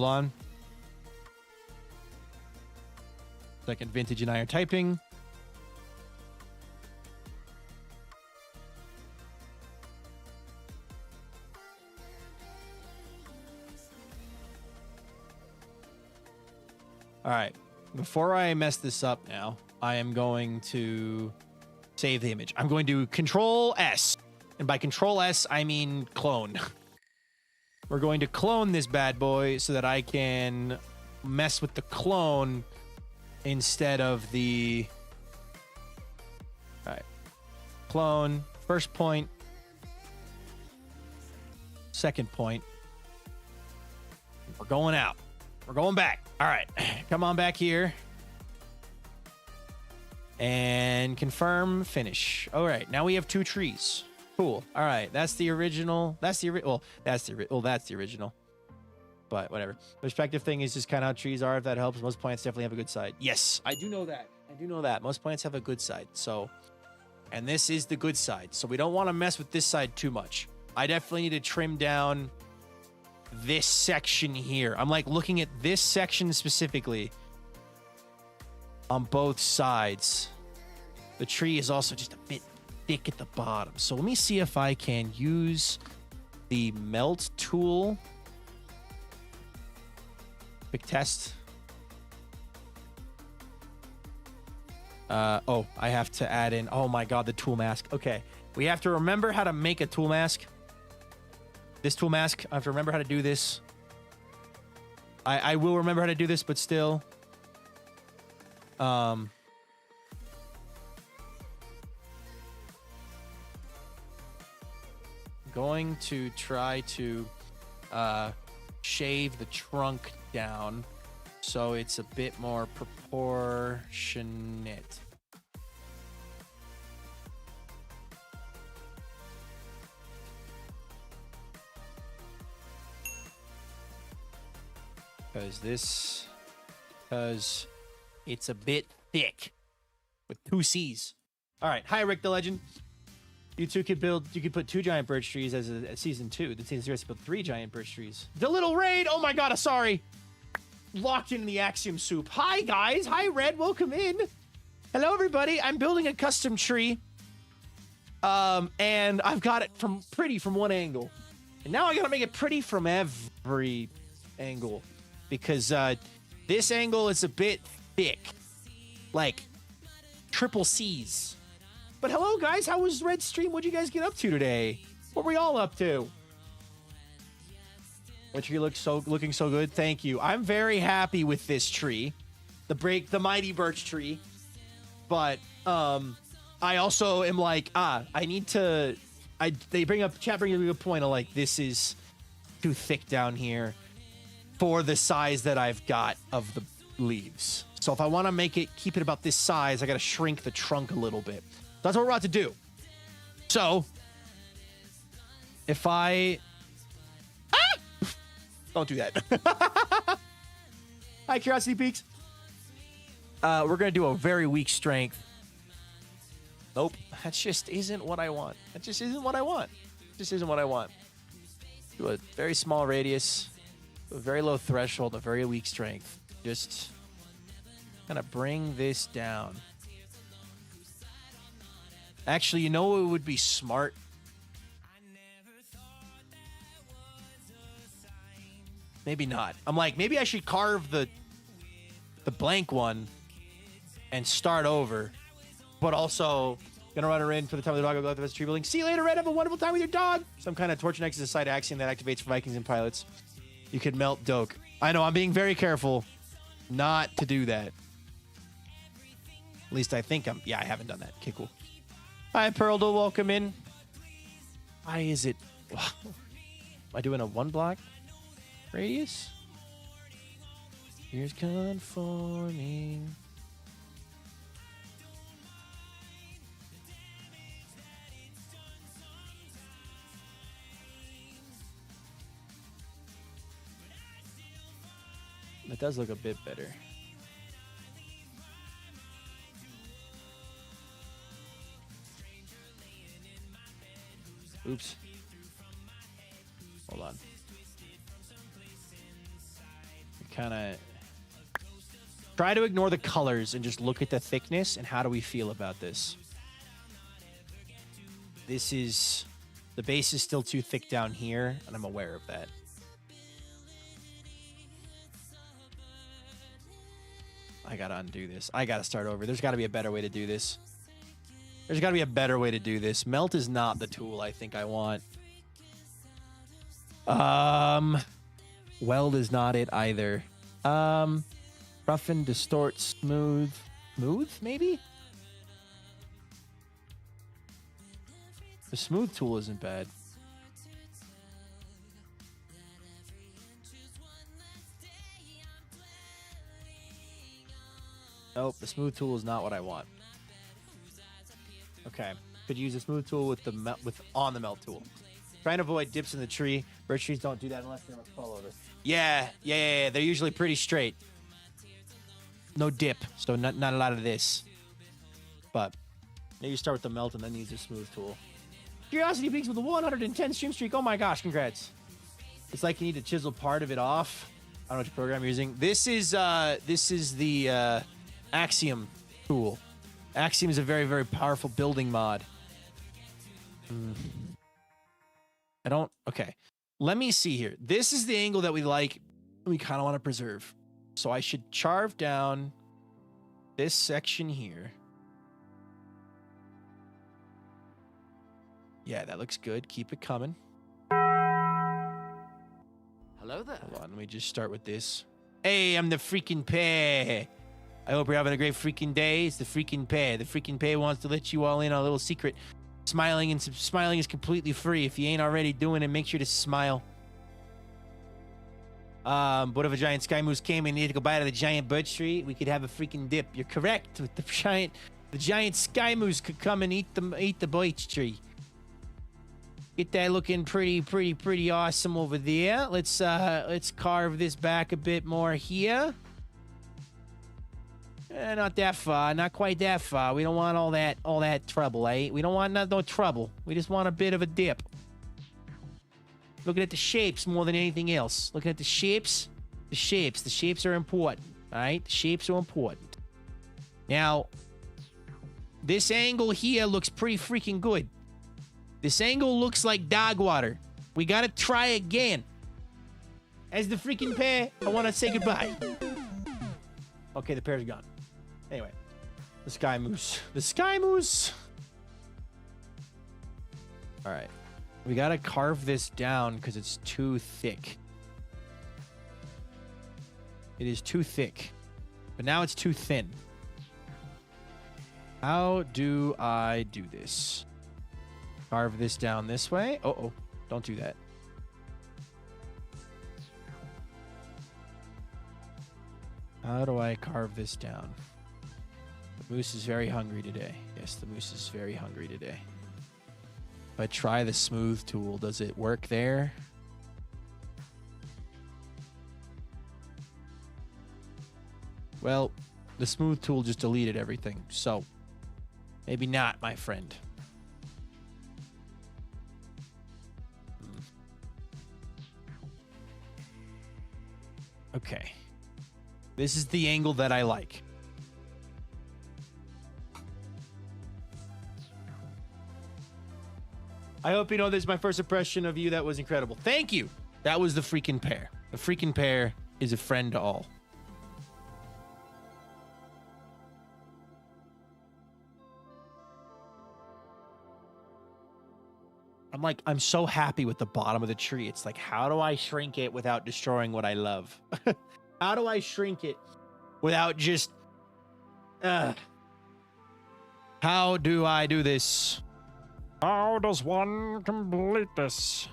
S1: on. Second, Vintage and I are typing. All right, before I mess this up now, I am going to save the image. I'm going to Control S. And by Control S, I mean clone. We're going to clone this bad boy so that I can mess with the clone instead of the... All right. Clone, first point, second point. We're going out. We're going back. All right. Come on back here. And confirm, finish. All right. Now we have 2 trees. Cool. All right. That's the original. That's the original. But whatever. Perspective thing is just kind of how trees are, if that helps. Most plants definitely have a good side. Yes, I do know that. I do know that. Most plants have a good side. So, and this is the good side. So we don't want to mess with this side too much. I definitely need to trim down this section here. I'm like looking at this section specifically on both sides. The tree is also just a bit thick at the bottom. So let me see if I can use the melt tool. Quick test. Oh, I have to add in, oh my God, the tool mask. Okay. We have to remember how to make a tool mask. This tool mask, I have to remember how to do this. I will remember how to do this, but still. Going to try to shave the trunk down so it's a bit more proportionate. Because it's a bit thick with 2 C's. All right. Hi, Rick the Legend. You two could put 2 giant birch trees as a season 2. The season 3 has to build 3 giant birch trees. The little raid. Oh my God. Sorry. Locked in the Axiom soup. Hi, guys. Hi, Red. Welcome in. Hello, everybody. I'm building a custom tree. And I've got it from one angle. And now I got to make it pretty from every angle. Because this angle is a bit thick. Like triple C's. But hello, guys. How was Red Stream? What'd you guys get up to today? What were we all up to? What tree looking so good? Thank you. I'm very happy with this tree. The mighty birch tree. But I also am like, I need to... chat bring up a good point of like, this is too thick down here. for the size that I've got of the leaves. So if I want to make it, keep it about this size, I got to shrink the trunk a little bit. That's what we're about to do. So if I... Don't do that. Hi, Curiosity Peaks. We're going to do a very weak strength. Nope. That just isn't what I want. That just isn't what I want. Just isn't what I want. Do a very small radius, a very low threshold, a very weak strength. Just kind of bring this down. Actually, you know what would be smart? Maybe not. I'm like, maybe I should carve the blank one and start over, but also gonna run her in for the time of the dog. I'll go to the rest of tree building. See you later, Red. Have a wonderful time with your dog. Some kind of torch next to the side axiom that activates for Vikings and pilots. You could melt Doke. I know, I'm being very careful not to do that. At least I think I'm... Yeah, I haven't done that. Okay, cool. Hi, Pearl. Welcome in. Why is it... Am I doing a 1 block radius? Here's conforming. That does look a bit better. Oops. Hold on. Kind of try to ignore the colors and just look at the thickness and how do we feel about this? This is... The base is still too thick down here, and I'm aware of that. I gotta undo this. I gotta start over. There's gotta be a better way to do this. There's gotta be a better way to do this. Melt is not the tool I think I want. Weld is not it either. Roughen, distort, smooth. Smooth, maybe? The smooth tool isn't bad. Nope, the smooth tool is not what I want. Okay, could use a smooth tool with the on the melt tool. Trying to avoid dips in the tree. Birch trees don't do that unless they're on fall over. Yeah. They're usually pretty straight. No dip, so not a lot of this. But maybe start with the melt and then use the smooth tool. Curiosity Peaks with a 110 stream streak. Oh my gosh, congrats. It's like you need to chisel part of it off. I don't know which program you're using. This is the Axiom tool. Axiom is a very, very powerful building mod. Okay. Let me see here. This is the angle that we like. We kind of want to preserve. So I should carve down this section here. Yeah, that looks good. Keep it coming.
S3: Hello there.
S1: Hold on, let me just start with this. Hey, I'm the freaking Pay. I hope you're having a great freaking day. It's the freaking Pay. The freaking Pay wants to let you all in on a little secret. Smiling is completely free. If you ain't already doing it, make sure to smile. What if a giant sky moose came and needed to go by to the giant birch tree? We could have a freaking dip. You're correct. With the giant sky moose could come and eat the birch tree. Get that looking pretty awesome over there. Let's carve this back a bit more here. Not that far, not quite that far. We don't want all that trouble, eh? We don't want no trouble. We just want a bit of a dip. Looking at the shapes more than anything else. Looking at the shapes. The shapes are important. All right, the shapes are important. Now, this angle here looks pretty freaking good. This angle looks like dog water. We gotta try again. As the freaking pair, I want to say goodbye. Okay, the pair's gone. Anyway, the sky moose. The sky moose. All right. We got to carve this down because it's too thick. It is too thick. But now it's too thin. How do I do this? Carve this down this way. Uh-oh. Don't do that. How do I carve this down? The moose is very hungry today. Yes, the moose is very hungry today. If I try the smooth tool, does it work there? Well, the smooth tool just deleted everything, so maybe not, my friend. Okay. This is the angle that I like. I hope you know this is my first impression of you. That was incredible. Thank you. That was the freaking pear. The freaking pear is a friend to all. I'm so happy with the bottom of the tree. It's like, how do I shrink it without destroying what I love? How do I shrink it without just... How do I do this? How does one complete this?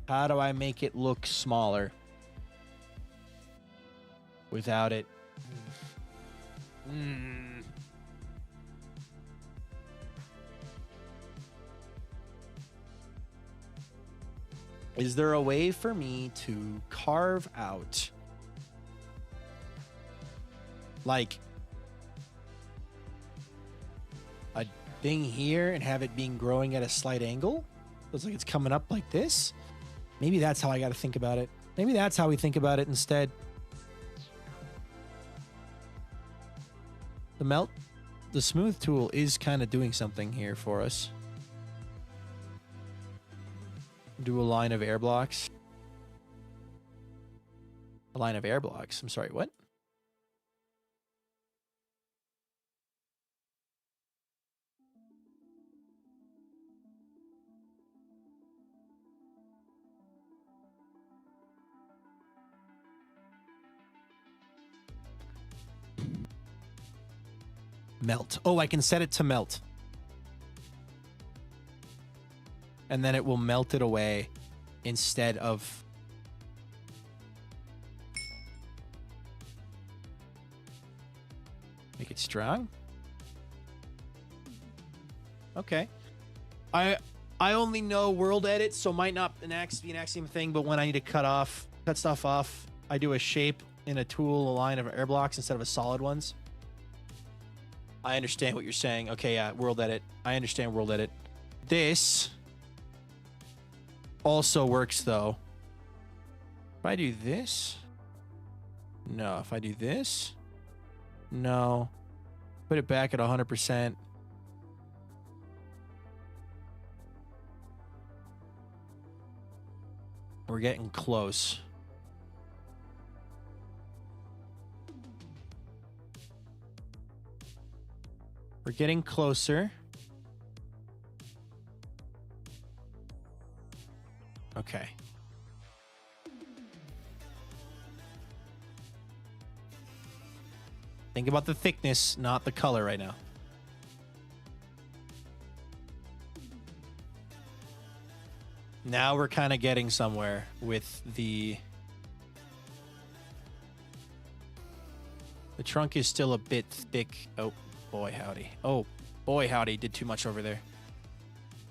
S1: How do I make it look smaller without it? Is there a way for me to carve out like a thing here and have it being growing at a slight angle? Looks like it's coming up like this. Maybe that's how I got to think about it. Maybe that's how we think about it instead. The smooth tool is kind of doing something here for us. Do a line of air blocks. A line of air blocks. I'm sorry, what? Melt. Oh, I can set it to melt. And then it will melt it away instead of... Make it strong? Okay. I only know world edit, so might not be an axiom thing, but when I need to cut stuff off, I do a shape in a tool, a line of air blocks instead of a solid ones. I understand what you're saying. Okay, yeah, world edit. I understand world edit. This also works, though. If I do this... No. If I do this... No. Put it back at 100%. We're getting close. We're getting closer. Okay. Think about the thickness, not the color right now. Now we're kind of getting somewhere with the trunk is still a bit thick. Oh, boy, howdy. Oh, boy, howdy. Did too much over there.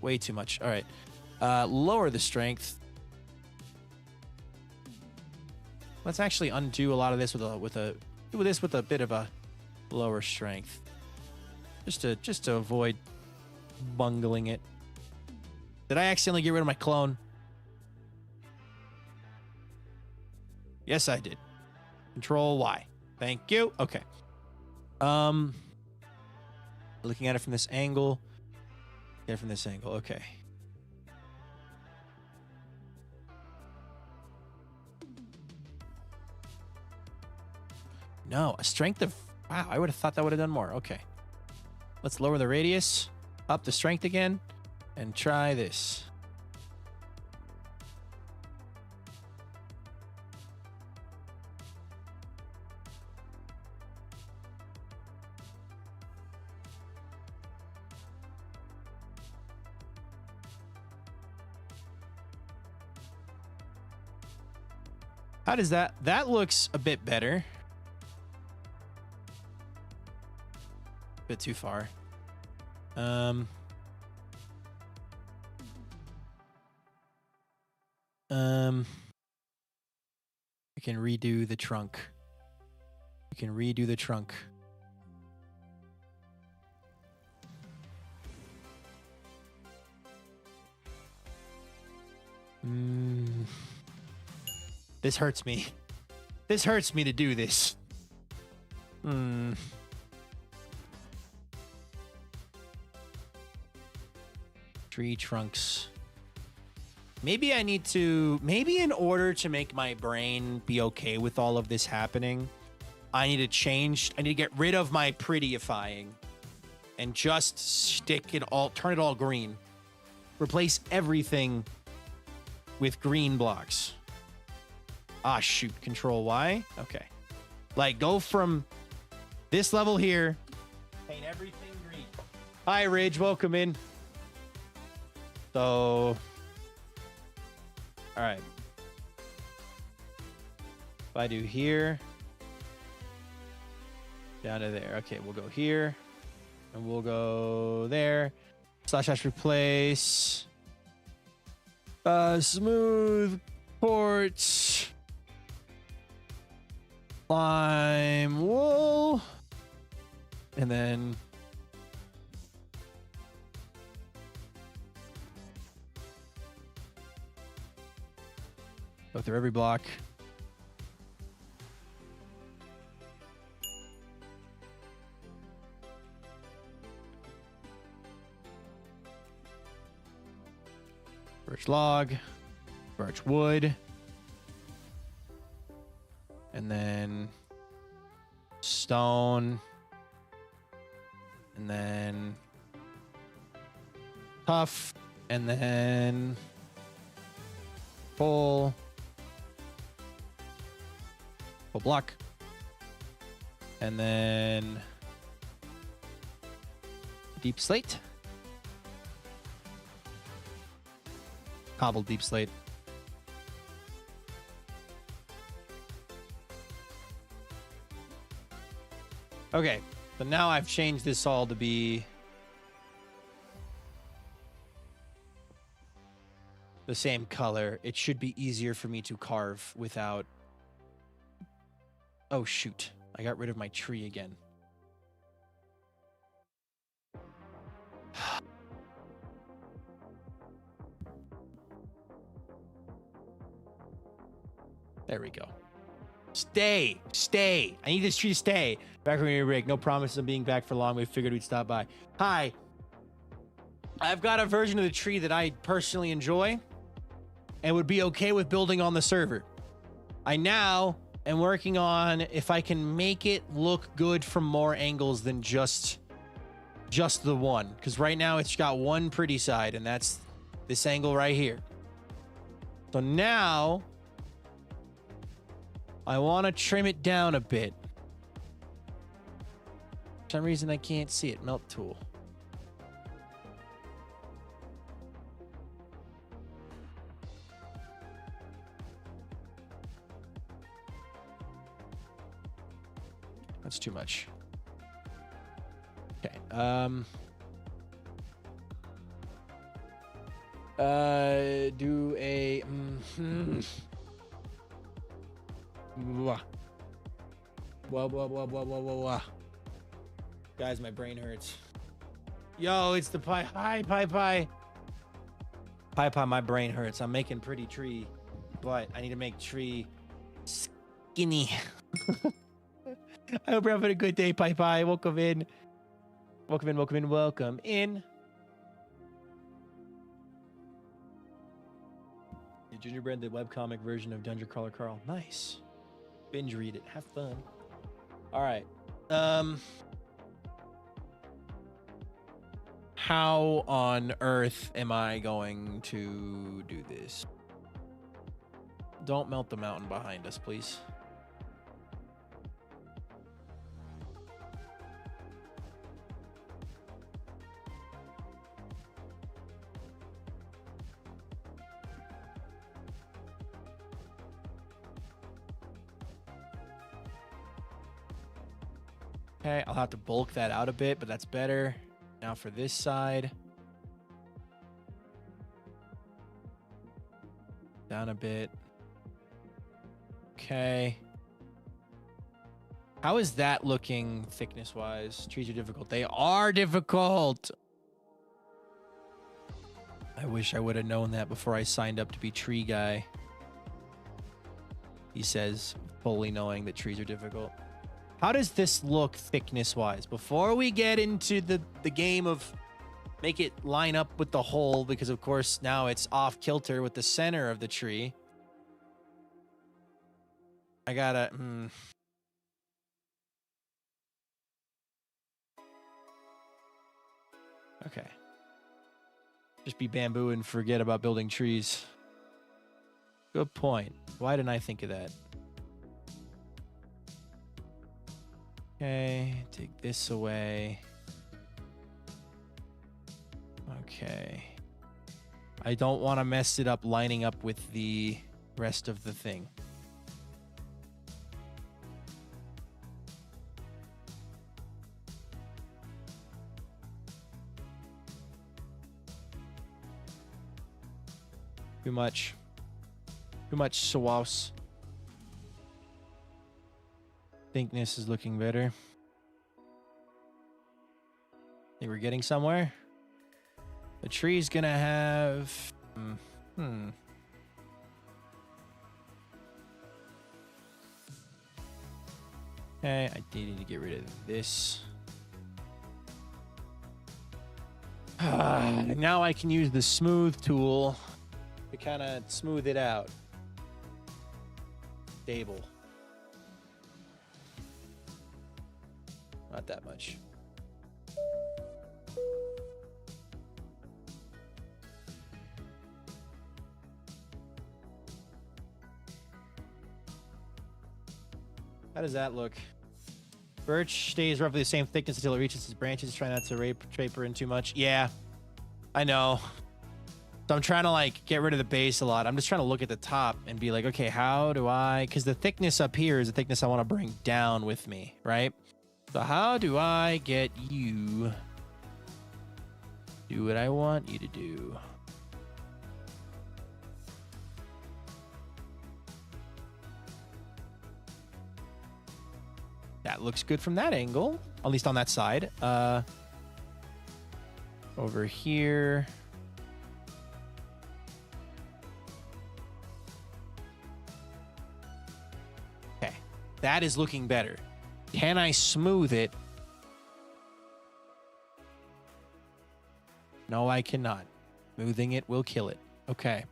S1: Way too much. All right. Lower the strength. Let's actually undo a lot of this with a bit of a lower strength. Just to avoid bungling it. Did I accidentally get rid of my clone? Yes, I did. Control Y. Thank you. Okay. Looking at it from this angle. Get it from this angle. Okay. No, a strength of... Wow, I would have thought that would have done more. Okay. Let's lower the radius. Up the strength again. And try this. How does that? That looks a bit better. Bit too far. I can redo the trunk. We can redo the trunk. This hurts me. This hurts me to do this. Tree trunks. Maybe I need to, maybe in order to make my brain be okay with all of this happening, I need to change, I need to get rid of my prettyifying and just stick it all, turn it all green. Replace everything with green blocks. Ah, shoot, Control Y. Okay. Like, go from this level here, paint everything green. Hi, Ridge, welcome in. So, all right. If I do here, down to there. Okay, we'll go here, and we'll go there. / replace. Smooth quartz. Lime wool. And then go through every block. Birch log, birch wood, and then stone, and then tough, and then full block, and then deep slate. Cobbled deep slate. Okay, so now I've changed this all to be the same color. It should be easier for me to carve without... Oh, shoot. I got rid of my tree again. There we go. Stay. I need this tree to stay. Back when we were Rick. No promises of being back for long. We figured we'd stop by. Hi. I've got a version of the tree that I personally enjoy and would be okay with building on the server. I now am working on if I can make it look good from more angles than just the one. Because right now it's got one pretty side, and that's this angle right here. So now I want to trim it down a bit. For some reason I can't see it. Melt tool. That's too much. Okay. Do a Wah. Guys, my brain hurts. Yo, it's the pie. Hi, pie. Pie, my brain hurts. I'm making pretty tree, but I need to make tree skinny. I hope you're having a good day, pie. Welcome in. Welcome in. The gingerbread, the webcomic version of Dungeon Crawler Carl. Nice. Binge read it. Have fun. All right. How on earth am I going to do this? Don't melt the mountain behind us, please. Okay, I'll have to bulk that out a bit, but that's better. Now for this side. Down a bit. Okay. How is that looking thickness-wise? Trees are difficult. They are difficult. I wish I would have known that before I signed up to be tree guy. He says, fully knowing that trees are difficult. How does this look thickness-wise? Before we get into the game of make it line up with the hole, because of course now it's off kilter with the center of the tree. I gotta... Okay. Just be bamboo and forget about building trees. Good point. Why didn't I think of that? Okay, take this away. Okay. I don't want to mess it up lining up with the rest of the thing. Too much. Too much sauce. Thickness is looking better. Think we're getting somewhere? The tree's gonna have... Okay, I need to get rid of this. Now I can use the smooth tool to kind of smooth it out. Stable. Not that much. How does that look? Birch stays roughly the same thickness until it reaches its branches. Try not to taper in too much. Yeah, I know. So I'm trying to like get rid of the base a lot. I'm just trying to look at the top and be like, okay, how do I... Because the thickness up here is the thickness I want to bring down with me, right? So how do I get you do what I want you to do? That looks good from that angle, at least on that side. Over here. Okay, that is looking better. Can I smooth it? No, I cannot. Smoothing it will kill it. Okay.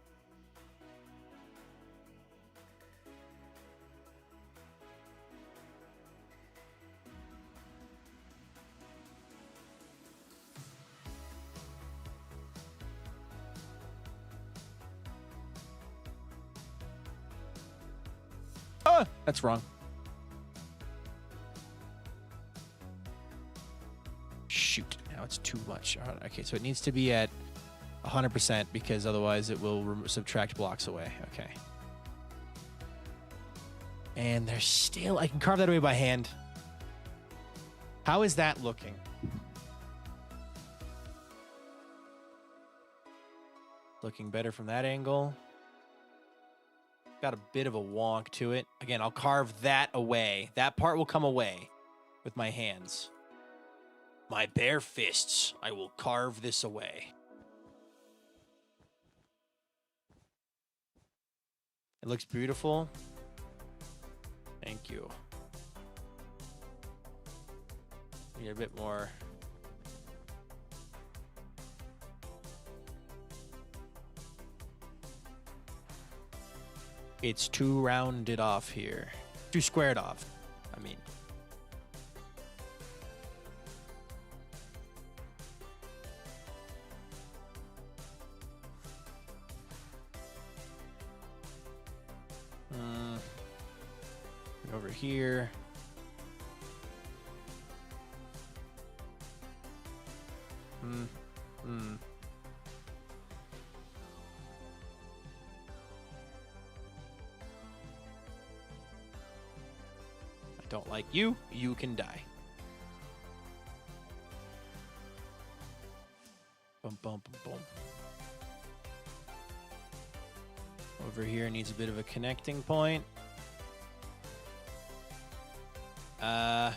S1: Oh, that's wrong. Shoot, now it's too much. Okay, so it needs to be at 100% because otherwise it will subtract blocks away. Okay. And there's still... I can carve that away by hand. How is that looking? Looking better from that angle. Got a bit of a wonk to it. Again, I'll carve that away. That part will come away with my hands. My bare fists, I will carve this away. It looks beautiful. Thank you. Need a bit more. It's too rounded off here. Too squared off, I mean. Over here. I don't like you. You can die. Boom, boom, boom, boom. Over here needs a bit of a connecting point. I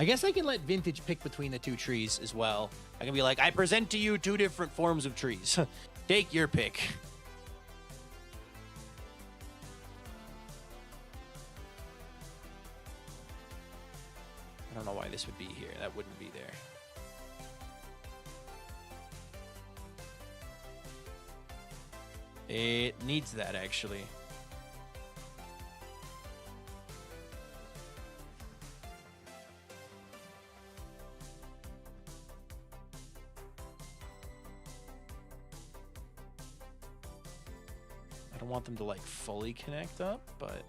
S1: guess I can let Vintage pick between the two trees as well. I can be like, I present to you two different forms of trees. Take your pick. I don't know why this would be here. That wouldn't be there. It needs that, actually. I don't want them to, like, fully connect up, but...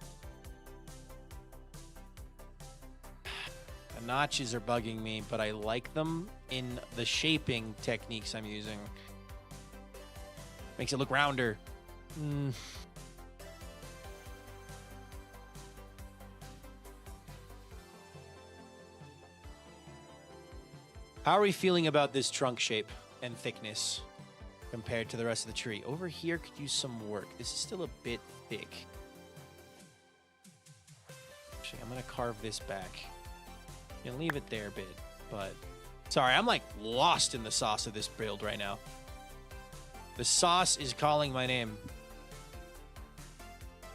S1: the notches are bugging me, but I like them in the shaping techniques I'm using. Makes it look rounder. How are we feeling about this trunk shape and thickness compared to the rest of the tree? Over here could use some work. This is still a bit thick. Actually, I'm going to carve this back. You can leave it there a bit, but... Sorry, I'm like lost in the sauce of this build right now. The sauce is calling my name.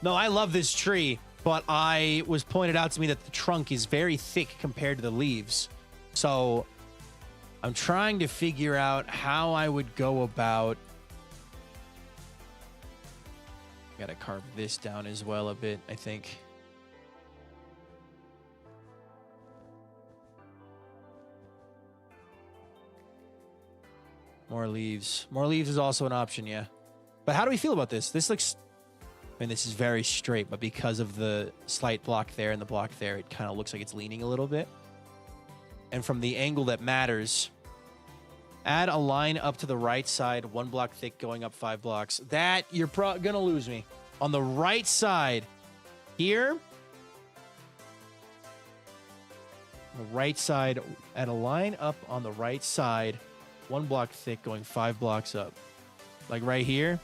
S1: No, I love this tree, but I was pointed out to me that the trunk is very thick compared to the leaves. So I'm trying to figure out how I would go about... Gotta carve this down as well a bit, I think. More leaves. More leaves is also an option, yeah. But how do we feel about this? This looks... I mean, this is very straight, but because of the slight block there and the block there, it kind of looks like it's leaning a little bit. And from the angle that matters, add a line up to the right side, 1 block thick going up 5 blocks. That, you're gonna lose me. On the right side, here... The right side, add a line up on the right side, 1 block thick going 5 blocks up. Like right here.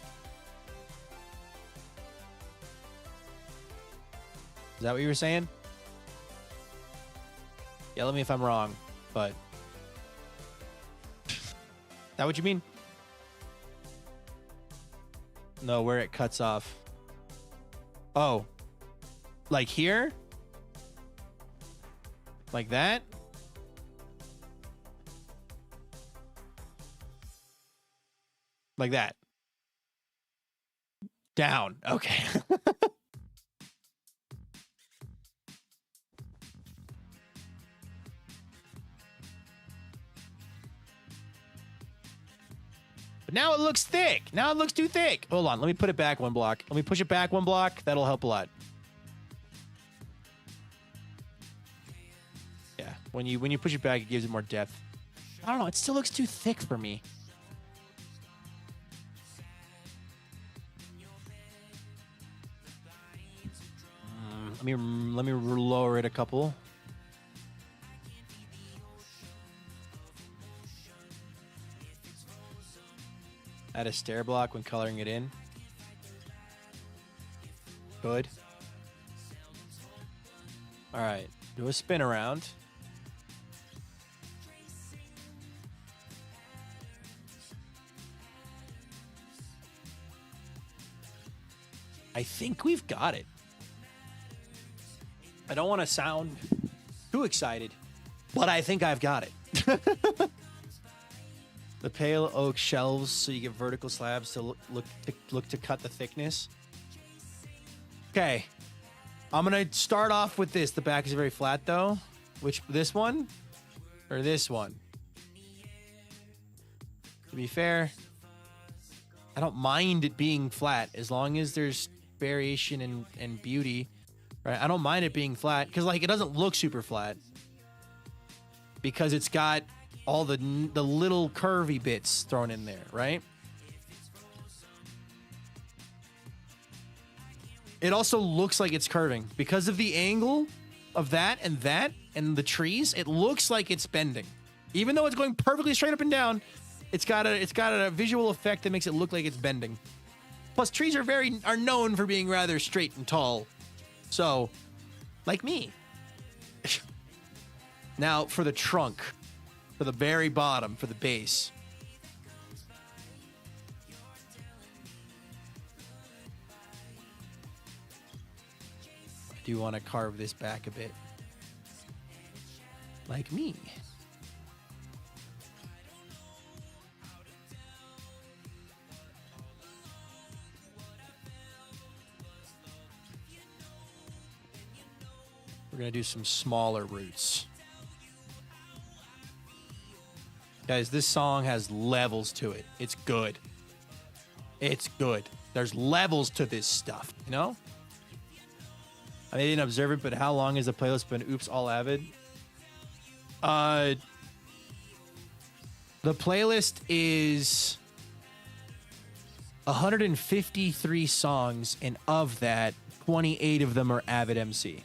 S1: Is that what you were saying? Yell at me if I'm wrong, but... Is that what you mean? No, where it cuts off. Oh. Like here? Like that? Like that. Down. Okay. But now it looks thick. Now it looks too thick. Hold on. Let me put it back 1 block. Let me push it back 1 block. That'll help a lot. Yeah. When you push it back, it gives it more depth. I don't know. It still looks too thick for me. Let me lower it a couple. Add a stair block when coloring it in. Good. All right, do a spin around. I think we've got it. I don't want to sound too excited, but I think I've got it. The pale oak shelves, so you get vertical slabs to look to cut the thickness. Okay, I'm gonna start off with this. The back is very flat though. Which, this one or this one? To be fair, I don't mind it being flat as long as there's variation and beauty. Right, I don't mind it being flat because, like, it doesn't look super flat because it's got all the little curvy bits thrown in there, right? It also looks like it's curving because of the angle of that and the trees. It looks like it's bending, even though it's going perfectly straight up and down. It's got a visual effect that makes it look like it's bending. Plus, trees are known for being rather straight and tall. So, like me. Now, for the trunk, for the very bottom, for the base. I do want to carve this back a bit. Like me. We're going to do some smaller roots. Guys, this song has levels to it. It's good. It's good. There's levels to this stuff, you know? I didn't observe it, but how long has the playlist been Oops All Avid? The playlist is 153 songs, and of that, 28 of them are Avid MC.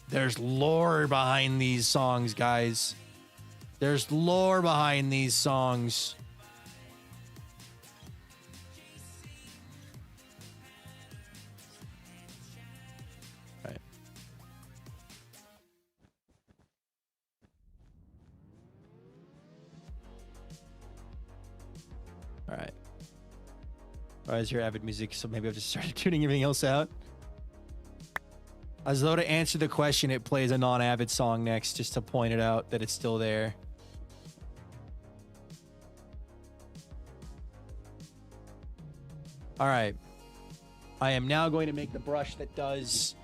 S1: There's lore behind these songs, guys. There's lore behind these songs. All right. All right. Why is your Avid music? So maybe I've just started tuning everything else out. As though to answer the question, it plays a non-Avid song next, just to point it out that it's still there. All right. I am now going to make the brush that does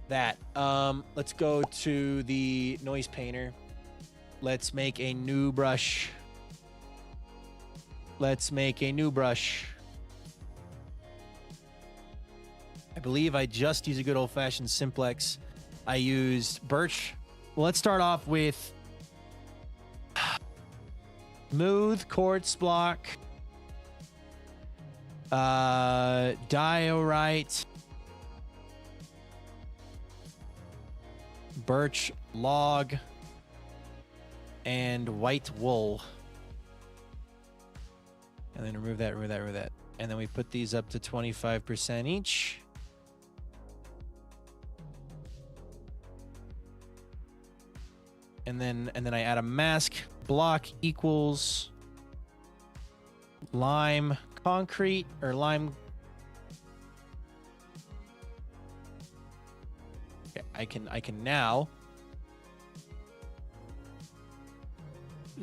S1: that. Let's go to the noise painter. Let's make a new brush. Let's make a new brush. I believe I just use a good old-fashioned simplex. I used Birch. Well, let's start off with smooth quartz block, diorite, birch log, and white wool. And then remove that, remove that, remove that. And then we put these up to 25% each. And then I add a mask. Block equals lime concrete or lime. Okay, I can now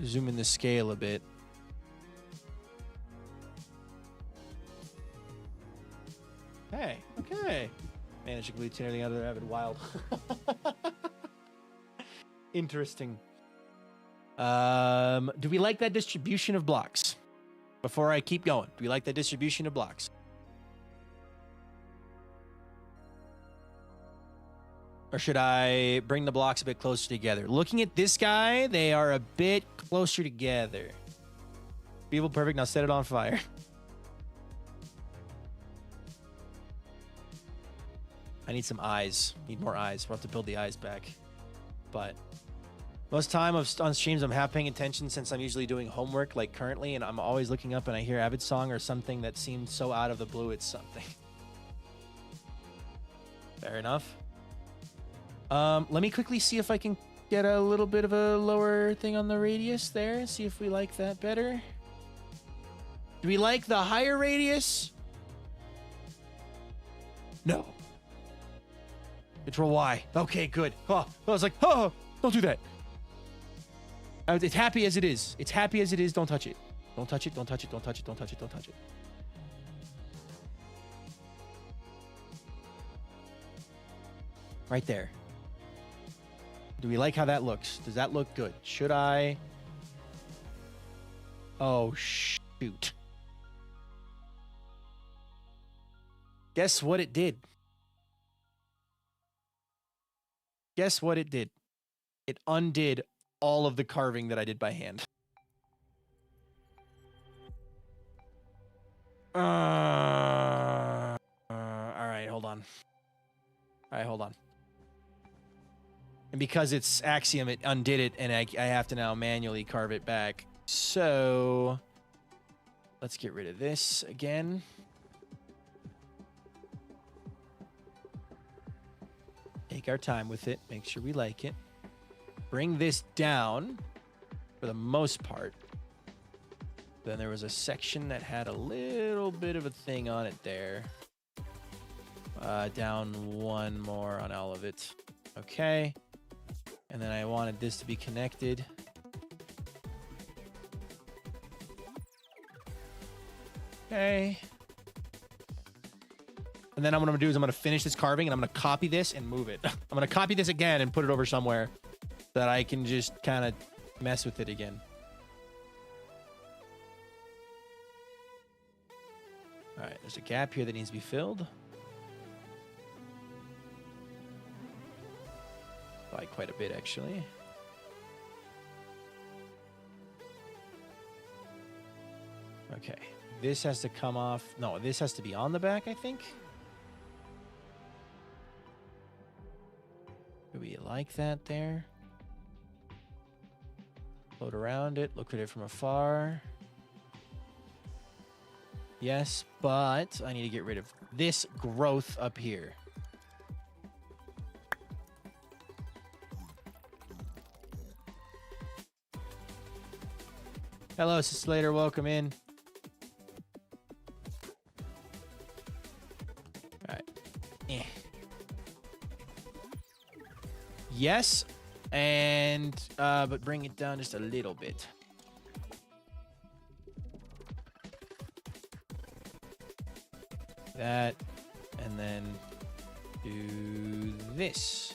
S1: zoom in the scale a bit. Hey, okay. Managed to complete everything out of the Avid Wild. Interesting. Do we like that distribution of blocks? Before I keep going, do we like that distribution of blocks? Or should I bring the blocks a bit closer together? Looking at this guy, they are a bit closer together. People perfect, now set it on fire. I need some eyes. Need more eyes. We'll have to build the eyes back. But most time on streams, I'm half paying attention since I'm usually doing homework like currently, and I'm always looking up and I hear Avid song or something that seems so out of the blue it's something. Fair enough. Let me quickly see if I can get a little bit of a lower thing on the radius there. See if we like that better. Do we like the higher radius? No. Control Y. Okay, good. Oh, I was like, oh, don't do that. It's happy as it is. It's happy as it is. Don't touch it. Don't touch it. Don't touch it. Don't touch it. Don't touch it. Don't touch it. Right there. Do we like how that looks? Does that look good? Should I? Oh, shoot. Guess what it did? Guess what it did? It undid all of the carving that I did by hand. All right, hold on. All right, hold on. And because it's Axiom, it undid it, and I have to now manually carve it back. So let's get rid of this again. Take our time with it. Make sure we like it. Bring this down for the most part. Then there was a section that had a little bit of a thing on it there. Down one more on all of it. Okay. And then I wanted this to be connected. Okay. And then what I'm going to do is I'm going to finish this carving and I'm going to copy this and move it. I'm going to copy this again and put it over somewhere so that I can just kind of mess with it again. All right, there's a gap here that needs to be filled. By quite a bit, actually. Okay, this has to come off. No, this has to be on the back, I think. Do we like that there? Float around it, look at it from afar. Yes, but I need to get rid of this growth up here. Hello, Slater. Welcome in. All right. Yes, and but bring it down just a little bit. That, and then do this.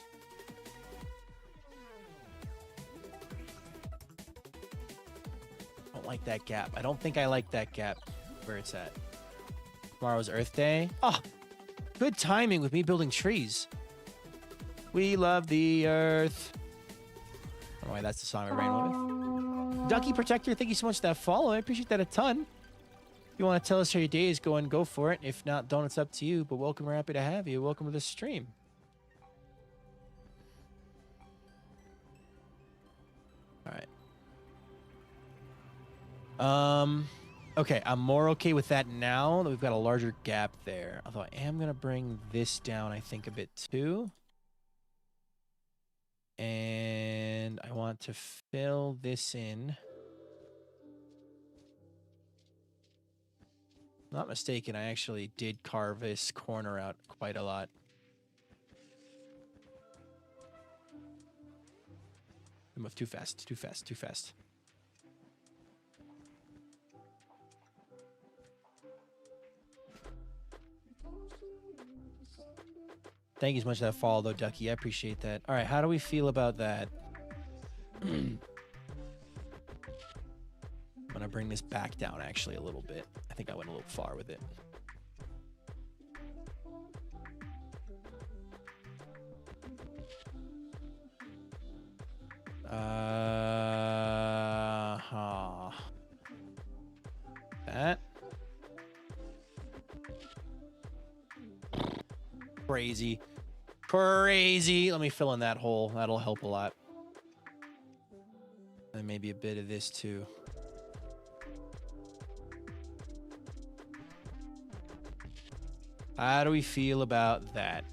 S1: Like that gap. I don't think I like that gap where it's at. Tomorrow's Earth Day. Oh, good timing with me building trees. We love the earth. I don't know why that's the song I ran with. Ducky Protector, thank you so much for that follow. I appreciate that a ton. If you want to tell us how your day is going, go for it. If not, don't. It's up to you. But welcome. We're happy to have you. Welcome to the stream. All right. Okay, I'm more okay with that now that we've got a larger gap there. Although I am gonna bring this down, I think, a bit too. And I want to fill this in. Not mistaken, I actually did carve this corner out quite a lot. I move too fast, too fast, too fast. Thank you so much for that follow, though, Ducky. I appreciate that. All right, how do we feel about that? I'm going to bring this back down, actually, a little bit. I think I went a little far with it. That. Crazy. Crazy. Let me fill in that hole. That'll help a lot. And maybe a bit of this too. How do we feel about that?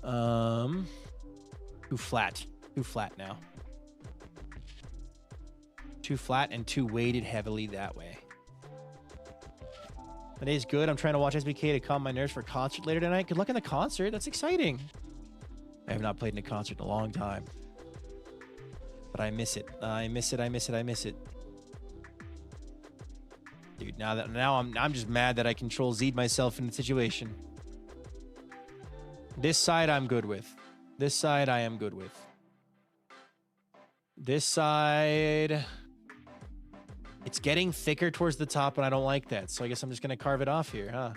S1: Too flat. Too flat now. Too flat and too weighted heavily that way. Today's good. I'm trying to watch SBK to calm my nerves for a concert later tonight. Good luck in the concert. That's exciting. I have not played in a concert in a long time. But I miss it. I miss it. I miss it. I miss it. Dude, now I'm just mad that I control Z'd myself in the situation. This side I'm good with. This side I am good with. This side, it's getting thicker towards the top and I don't like that. So I guess I'm just going to carve it off here, huh?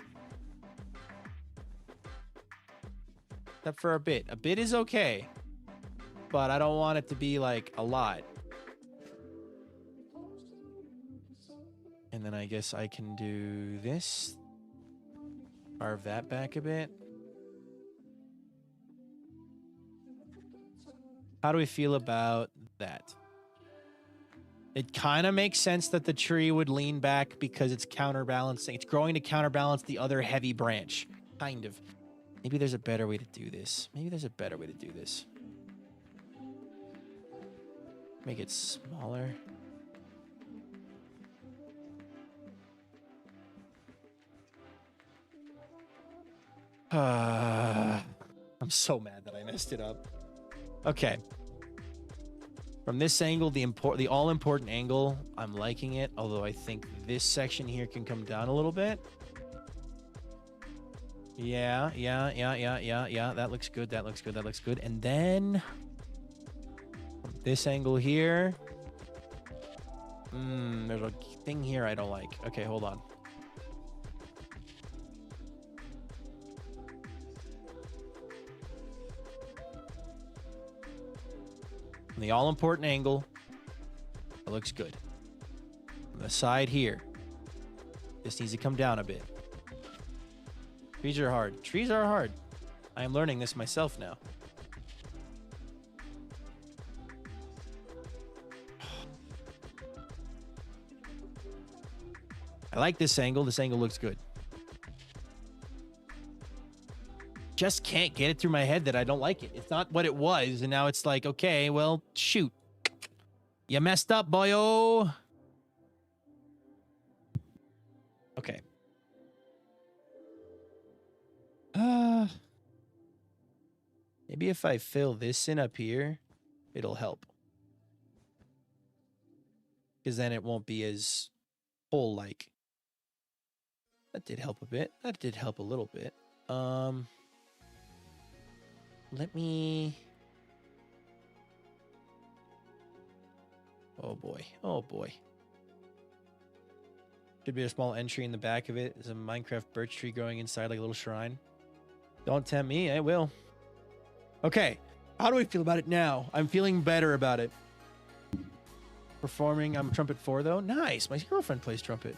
S1: Except for a bit. A bit is okay. But I don't want it to be like a lot. And then I guess I can do this. Carve that back a bit. How do we feel about that? It kind of makes sense that the tree would lean back because it's counterbalancing. It's growing to counterbalance the other heavy branch. Kind of. Maybe there's a better way to do this. Maybe there's a better way to do this. Make it smaller. I'm so mad that I messed it up. Okay. From this angle, the all-important angle, I'm liking it. Although I think this section here can come down a little bit. Yeah. That looks good. That looks good. That looks good. And then from this angle here. There's a thing here I don't like. Okay, hold on. From the all-important angle, it looks good. On the side here, this needs to come down a bit. Trees are hard. Trees are hard. I am learning this myself now. I like this angle. This angle looks good. Just can't get it through my head that I don't like it. It's not what it was, and now it's like, okay, well, shoot. You messed up, boyo. Okay. Maybe if I fill this in up here, it'll help. Because then it won't be as hole-like. That did help a bit. That did help a little bit. Let me... Oh boy. Oh boy. Should be a small entry in the back of it. There's a Minecraft birch tree growing inside like a little shrine. Don't tempt me. I will. Okay. How do I feel about it now? I'm feeling better about it. Performing. I'm trumpet 4 though. Nice. My girlfriend plays trumpet.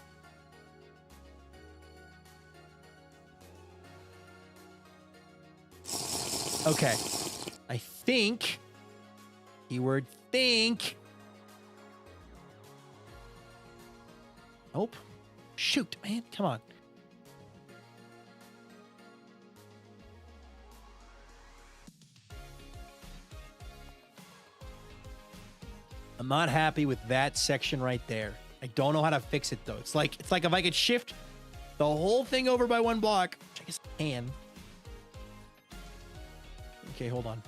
S1: Okay. I think. Keyword think. Nope. Shoot, man. Come on. I'm not happy with that section right there. I don't know how to fix it though. It's like if I could shift the whole thing over by 1 block, which I guess I can. Okay, hold on.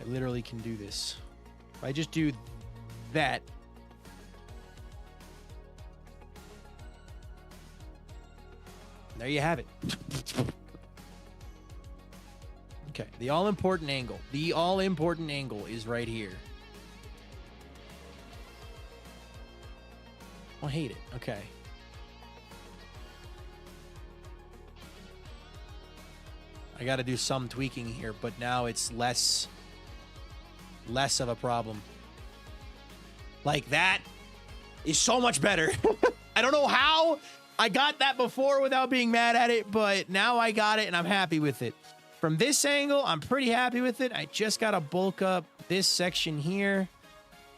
S1: I literally can do this. If I just do that. There you have it. Okay, the all-important angle. The all-important angle is right here. I hate it. Okay. I got to do some tweaking here, but now it's less of a problem. Like that is so much better. I don't know how I got that before without being mad at it, but now I got it and I'm happy with it. From this angle, I'm pretty happy with it. I just got to bulk up this section here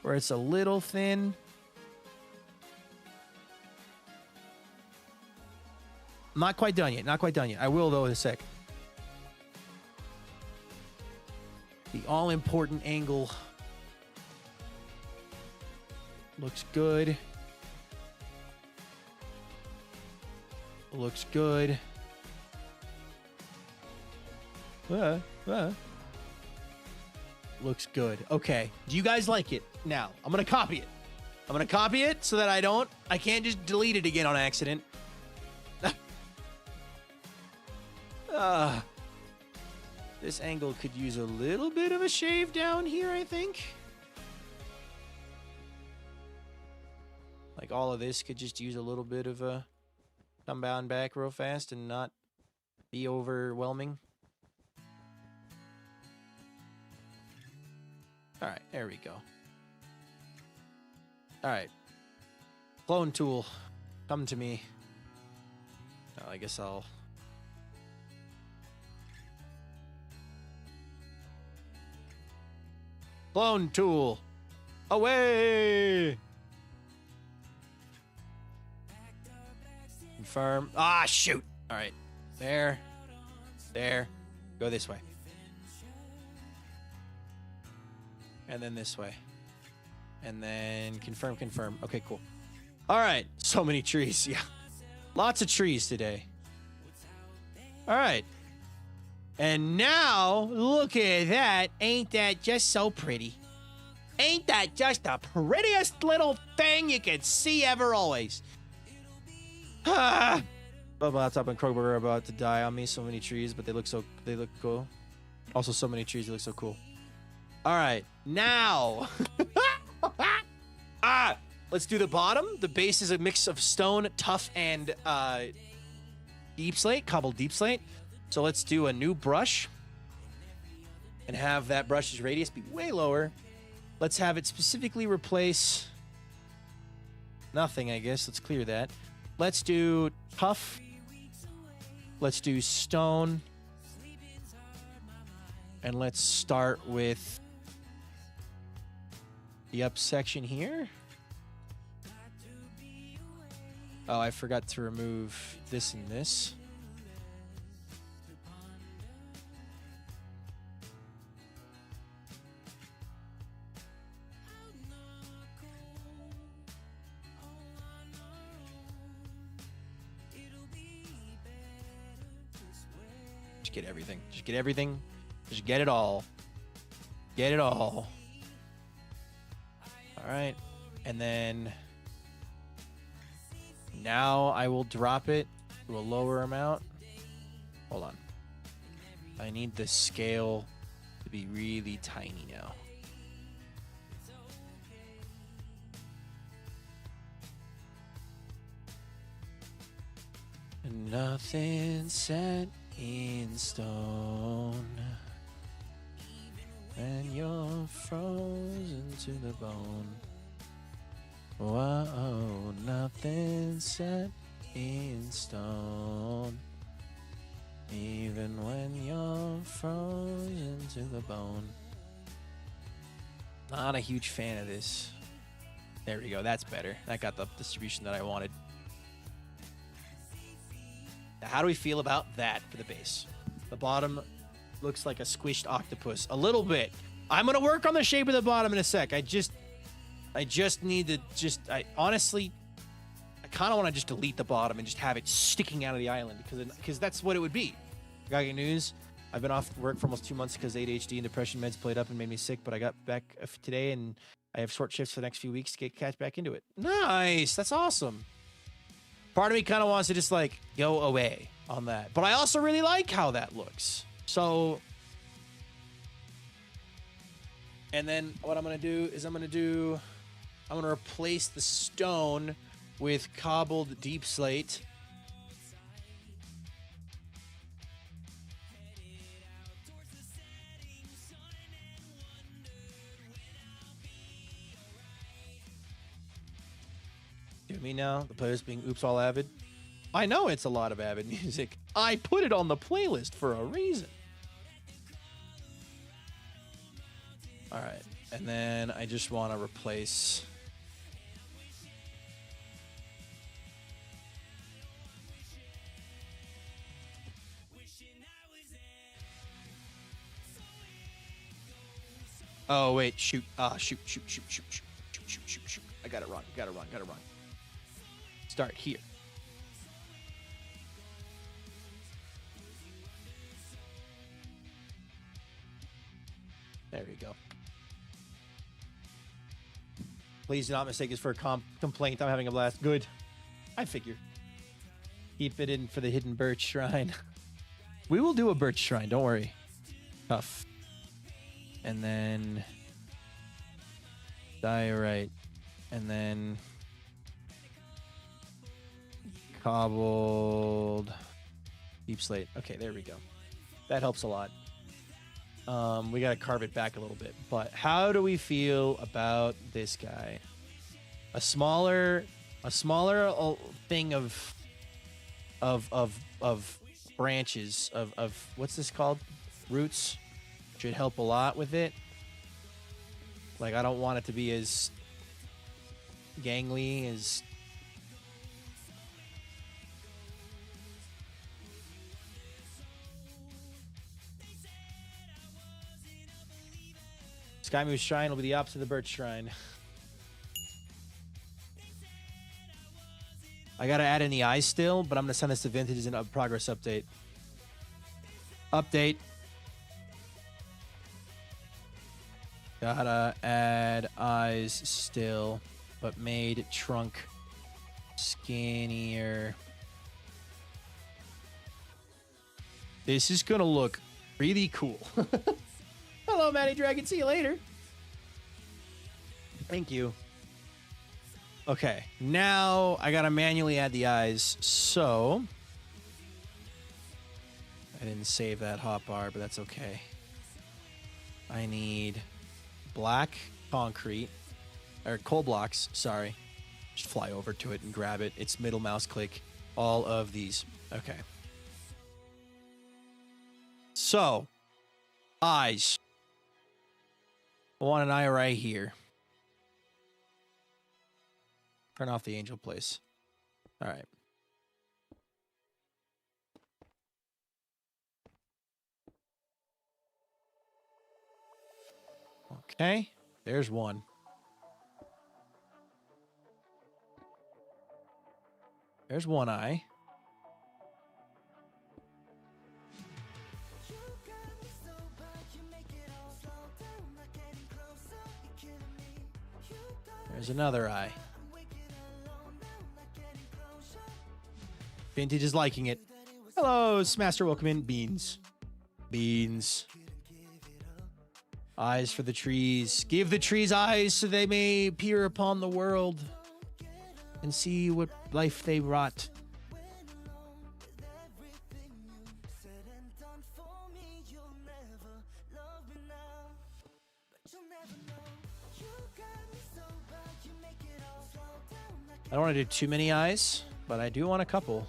S1: where it's a little thin. Not quite done yet. Not quite done yet. I will, though, in a sec. The all-important angle looks good. Looks good. Looks good. Okay. Do you guys like it? Now, I'm going to copy it. I'm going to copy it so that I can't just delete it again on accident. This angle could use a little bit of a shave down here, I think. Like all of this could just use a little bit of a come down back real fast and not be overwhelming. All right, there we go. All right. Clone tool, come to me. I guess I'll... Clone tool. Away! Confirm. Ah, shoot. All right. There. There. Go this way. And then this way. And then confirm, confirm. Okay, cool. All right. So many trees. Yeah. Lots of trees today. All right. And now, look at that. Ain't that just so pretty? Ain't that just the prettiest little thing you can see ever always? Ah. My laptop and Kroger are about to die on me. So many trees, but they look cool. Also, so many trees, they look so cool. All right, now. Let's do the bottom. The base is a mix of stone, tuff, and deep slate, cobbled deep slate. So let's do a new brush and have that brush's radius be way lower. Let's have it specifically replace nothing, I guess. Let's clear that. Let's do tuff. Let's do stone. And let's start with the up section here. Oh, I forgot to remove this and this. Just get everything. Just get everything. Just get it all. Get it all. All right. And then now I will drop it to a lower amount. Hold on. I need the scale to be really tiny now. Nothing set in stone. And you're frozen to the bone. Whoa, nothing set in stone. Even when you're frozen to the bone. Not a huge fan of this. There we go, that's better. That got the distribution that I wanted. Now, how do we feel about that for the base? The bottom looks like a squished octopus. A little bit. I'm going to work on the shape of the bottom in a sec. I just need to honestly, I kind of want to just delete the bottom and just have it sticking out of the island because that's what it would be. Got good news. I've been off work for almost 2 months because ADHD and depression meds played up and made me sick, but I got back today and I have short shifts for the next few weeks to catch back into it. Nice. That's awesome. Part of me kind of wants to just like go away on that, but I also really like how that looks. So, and then what I'm going to do is I'm going to replace the stone with cobbled deep slate. Do me now, the playlist being Oops All Avid. I know it's a lot of Avid music. I put it on the playlist for a reason. All right, and then I just want to replace... Oh, wait, shoot. Shoot. I got it wrong. Got it wrong. Start here. There you go. Please do not mistake this for a complaint. I'm having a blast. Good. I figure. Keep it in for the hidden Birch shrine. We will do a Birch shrine. Don't worry. Tough. And then diorite. And then cobbled deep slate. Okay, there we go. That helps a lot. We got to carve it back a little bit. But how do we feel about this guy? A smaller thing of of branches of what's this called? Roots should help a lot with it. Like, I don't want it to be as gangly as... Sky Moose Shrine will be the opposite of the Birch Shrine. I gotta add in the eyes still, but I'm gonna send this to Vintage in a progress update. Update. Gotta add eyes still, but made trunk skinnier. This is gonna look really cool. Hello, Matty Dragon. See you later. Thank you. Okay, now I gotta manually add the eyes, so... I didn't save that hotbar, but that's okay. I need black concrete, or coal blocks, sorry. Just fly over to it and grab it. It's middle mouse click, all of these. Okay. So, eyes. I want an eye right here. Turn off the angel place. All right. Okay, there's one. There's one eye. There's another eye. Vintage is liking it. Hello, Smaster. Welcome in. Beans. Beans. Eyes for the trees. Give the trees eyes so they may peer upon the world and see what life they wrought. I don't want to do too many eyes, but I do want a couple.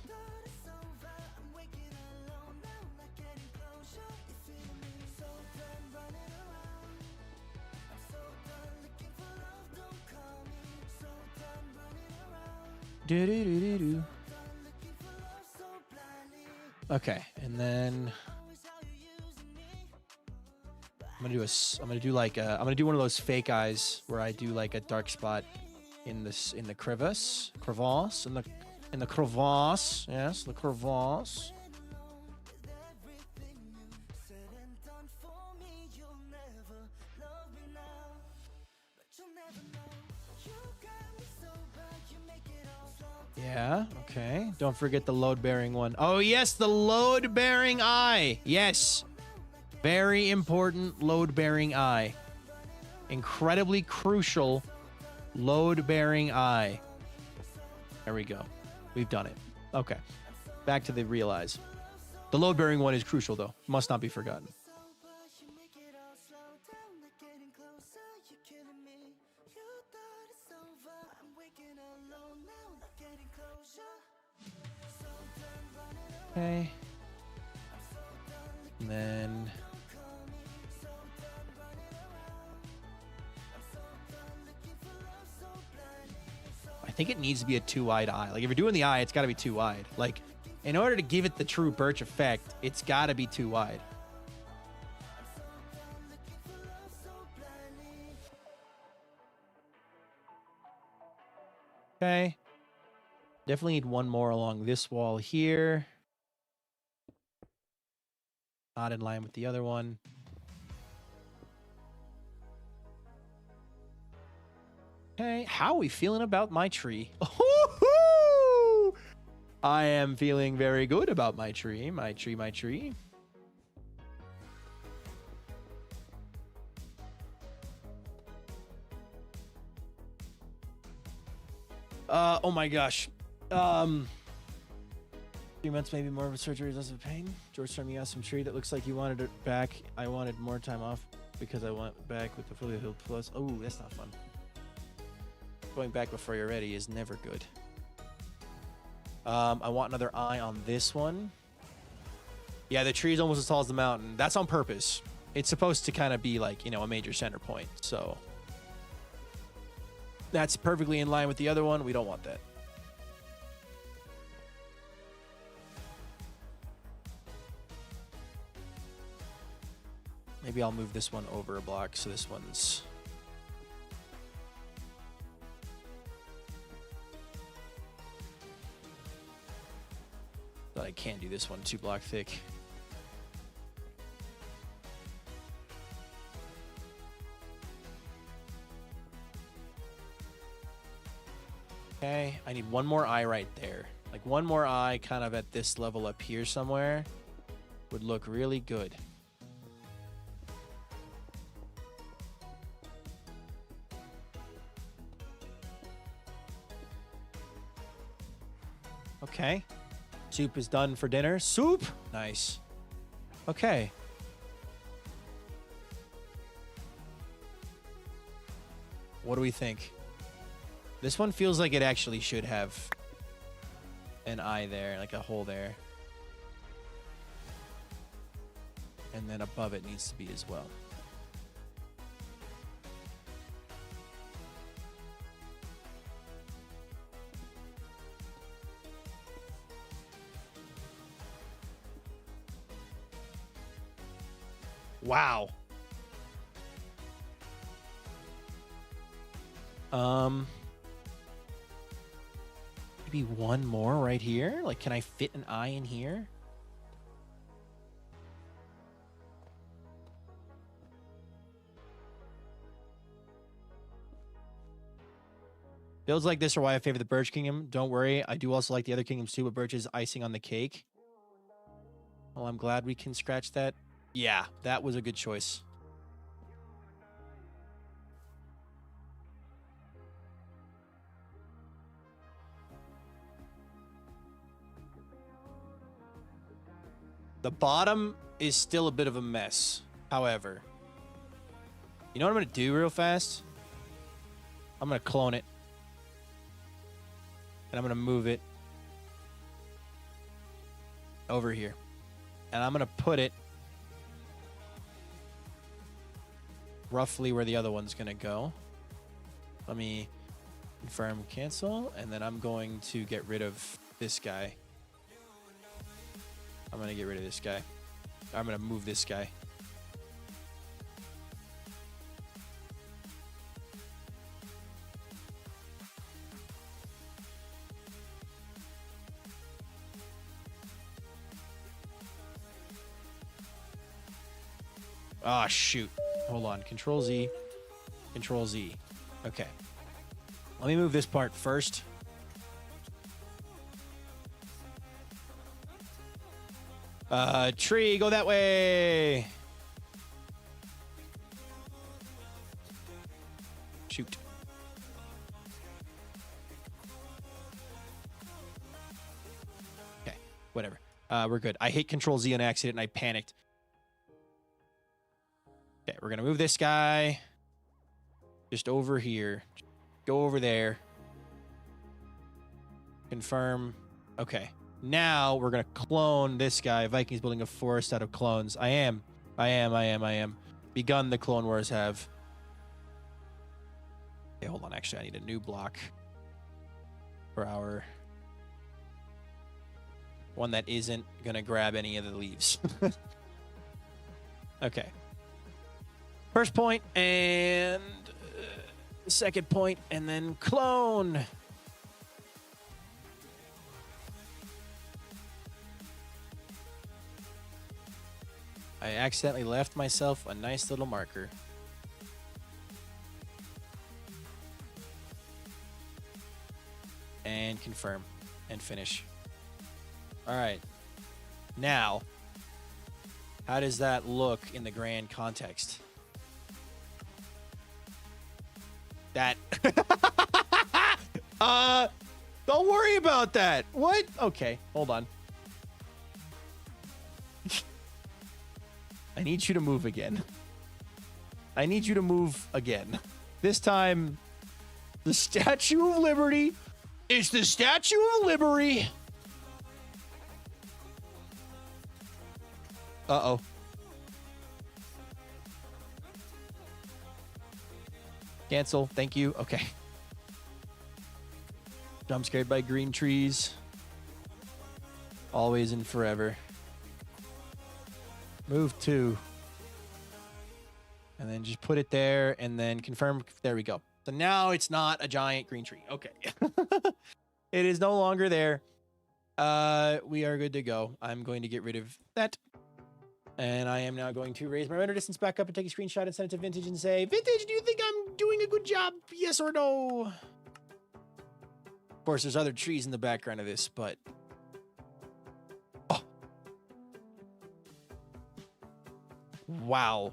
S1: Do-do-do-do-do. Okay, and then I'm gonna do one of those fake eyes where I do like a dark spot in the crevice, in the crevasse. Yes, the crevasse. Yeah, okay. Don't forget the load-bearing one. Oh, yes, the load-bearing eye. Yes. Very important load-bearing eye. Incredibly crucial load-bearing eye. There we go. We've done it. Okay. Back to the real eyes. The load-bearing one is crucial, though. Must not be forgotten. Okay. And then I think it needs to be a two-eyed eye. Like, if you're doing the eye, it's got to be two-eyed. Like, in order to give it the true Birch effect, it's got to be two-eyed. Okay. Definitely need one more along this wall here. Not in line with the other one. Okay, how are we feeling about my tree? I am feeling very good about my tree. My tree. Oh my gosh. 3 months, maybe more of a surgery, less of a pain. George told me you asked some tree that looks like you wanted it back. I wanted more time off because I went back with the fully healed plus. Oh, that's not fun. Going back before you're ready is never good. I want another eye on this one. Yeah, the tree is almost as tall as the mountain. That's on purpose. It's supposed to kind of be like, you know, a major center point. So that's perfectly in line with the other one. We don't want that. Maybe I'll move this one over a block so this one's... But I can't do this one 2 block thick. Okay, I need one more eye right there. Like one more eye kind of at this level up here somewhere would look really good. Okay. Soup is done for dinner. Soup! Nice. Okay. What do we think? This one feels like it actually should have an eye there, like a hole there. And then above it needs to be as well. Wow. Maybe one more right here? Like, can I fit an eye in here? Builds like this are why I favor the Birch Kingdom. Don't worry, I do also like the other kingdoms too, but Birch is icing on the cake. Well, I'm glad we can scratch that. Yeah, that was a good choice. The bottom is still a bit of a mess, however. You know what I'm going to do real fast? I'm going to clone it. And I'm going to move it over here. And I'm going to put it roughly where the other one's going to go. Let me confirm cancel. And then I'm going to get rid of this guy. I'm going to get rid of this guy. I'm going to move this guy. Ah, shoot. Hold on. Control Z. Control Z. Okay. Let me move this part first. Tree, go that way. Shoot. Okay, whatever. We're good. I hit Control Z on accident and I panicked. Okay, we're gonna move this guy just over here. Go over there. Confirm. Okay. Now we're going to clone this guy. Vikings building a forest out of clones. I am. Begun the Clone Wars have. Okay, hold on. Actually, I need a new block for our one that isn't going to grab any of the leaves. Okay. First point and second point and then clone. I accidentally left myself a nice little marker. And confirm and finish. All right. Now, how does that look in the grand context? That. Don't worry about that. What? Okay, hold on. I need you to move again. I need you to move again. This time, the Statue of Liberty is the Statue of Liberty. Uh-oh. Cancel. Thank you. Okay. Jump scared by green trees. Always and forever. Move 2. And then just put it there and then confirm. There we go. So now it's not a giant green tree. Okay. It is no longer there. We are good to go. I'm going to get rid of that. And I am now going to raise my render distance back up and take a screenshot and send it to Vintage and say, Vintage, do you think I'm doing a good job? Yes or no? Of course, there's other trees in the background of this, but... Oh. Wow.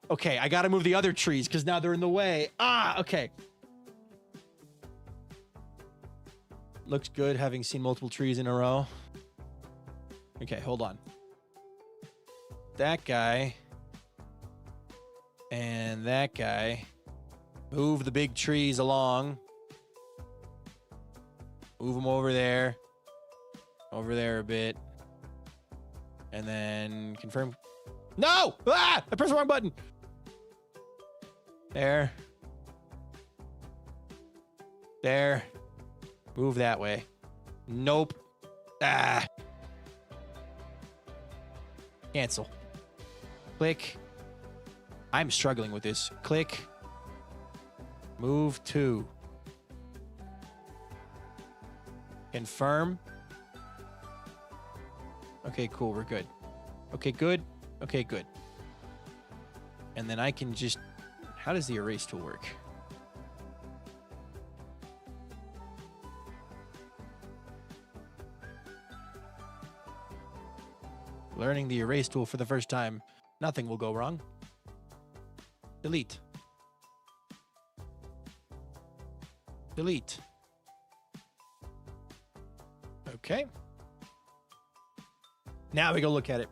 S1: Okay, I gotta move the other trees because now they're in the way. Ah, okay. Looks good having seen multiple trees in a row. Okay, hold on. That guy and that guy. Move the big trees along. Move them over there a bit. And then confirm. No! Ah! I pressed the wrong button. There. There. Move that way. Nope. Ah. Cancel. Click. I'm struggling with this. Click. Move 2. Confirm. Okay, cool. We're good. Okay, good. Okay, good. And then I can just... How does the erase tool work? Learning the erase tool for the first time. Nothing will go wrong. Delete. Delete. Okay. Now we go look at it.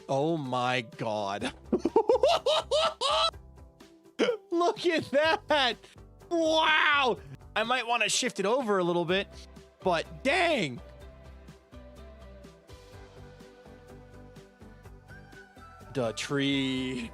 S1: Oh my God. Look at that. Wow. I might want to shift it over a little bit, but dang. The tree.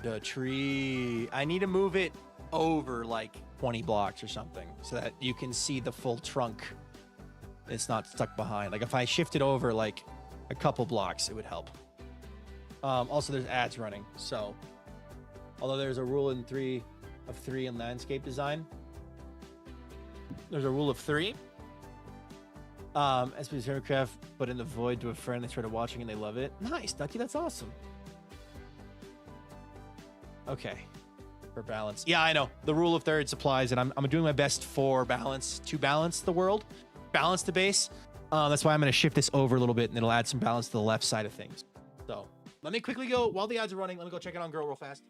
S1: The tree. I need to move it over like 20 blocks or something so that you can see the full trunk. It's not stuck behind. Like if I shift it over like a couple blocks, it would help. Also, there's ads running. So although there's a rule of 3 in landscape design, there's a rule of 3. SP Minecraft, but in the void to a friend, they started watching and they love it. Nice, Ducky. That's awesome. Okay, for balance. Yeah, I know. The rule of thirds applies, and I'm doing my best for balance, to balance the world, balance the base. That's why I'm going to shift this over a little bit, and it'll add some balance to the left side of things. So let me quickly go, while the ads are running, let me go check it on Girl real fast.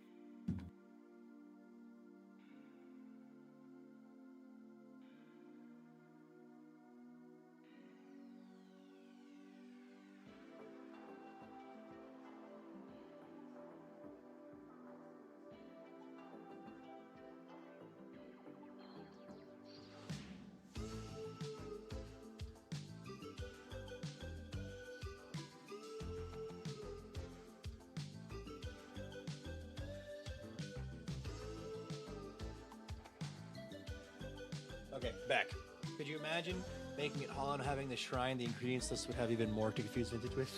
S1: Okay, back. Could you imagine making it hollow and having the shrine, the ingredients list would have even more to confuse Vintage with?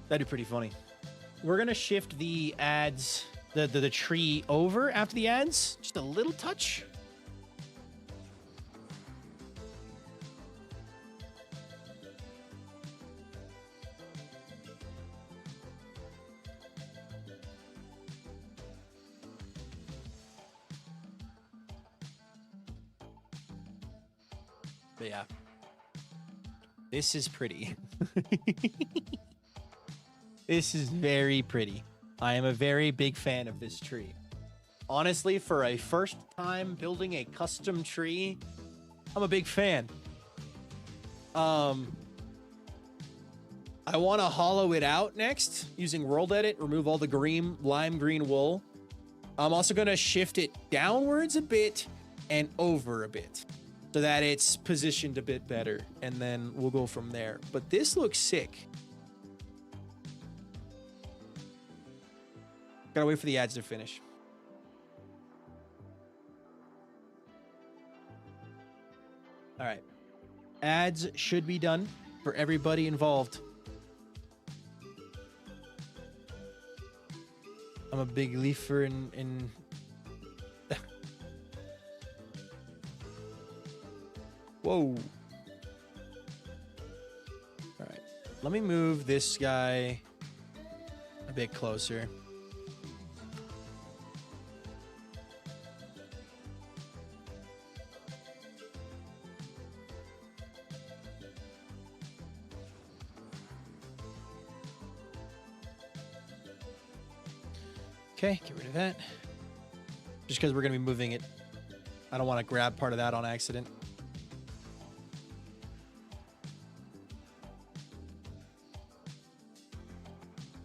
S1: That'd be pretty funny. We're gonna shift the ads, the tree over after the ads, just a little touch. But yeah, this is pretty. This is very pretty. I am a very big fan of this tree. Honestly, for a first time building a custom tree, I'm a big fan. I want to hollow it out next using World Edit, remove all the green, lime green wool. I'm also going to shift it downwards a bit and over a bit so that it's positioned a bit better. And then we'll go from there. But this looks sick. Gotta wait for the ads to finish. All right. Ads should be done for everybody involved. I'm a big leafer in Whoa. All right. Let me move this guy a bit closer. Okay, get rid of that. Just because we're going to be moving it. I don't want to grab part of that on accident.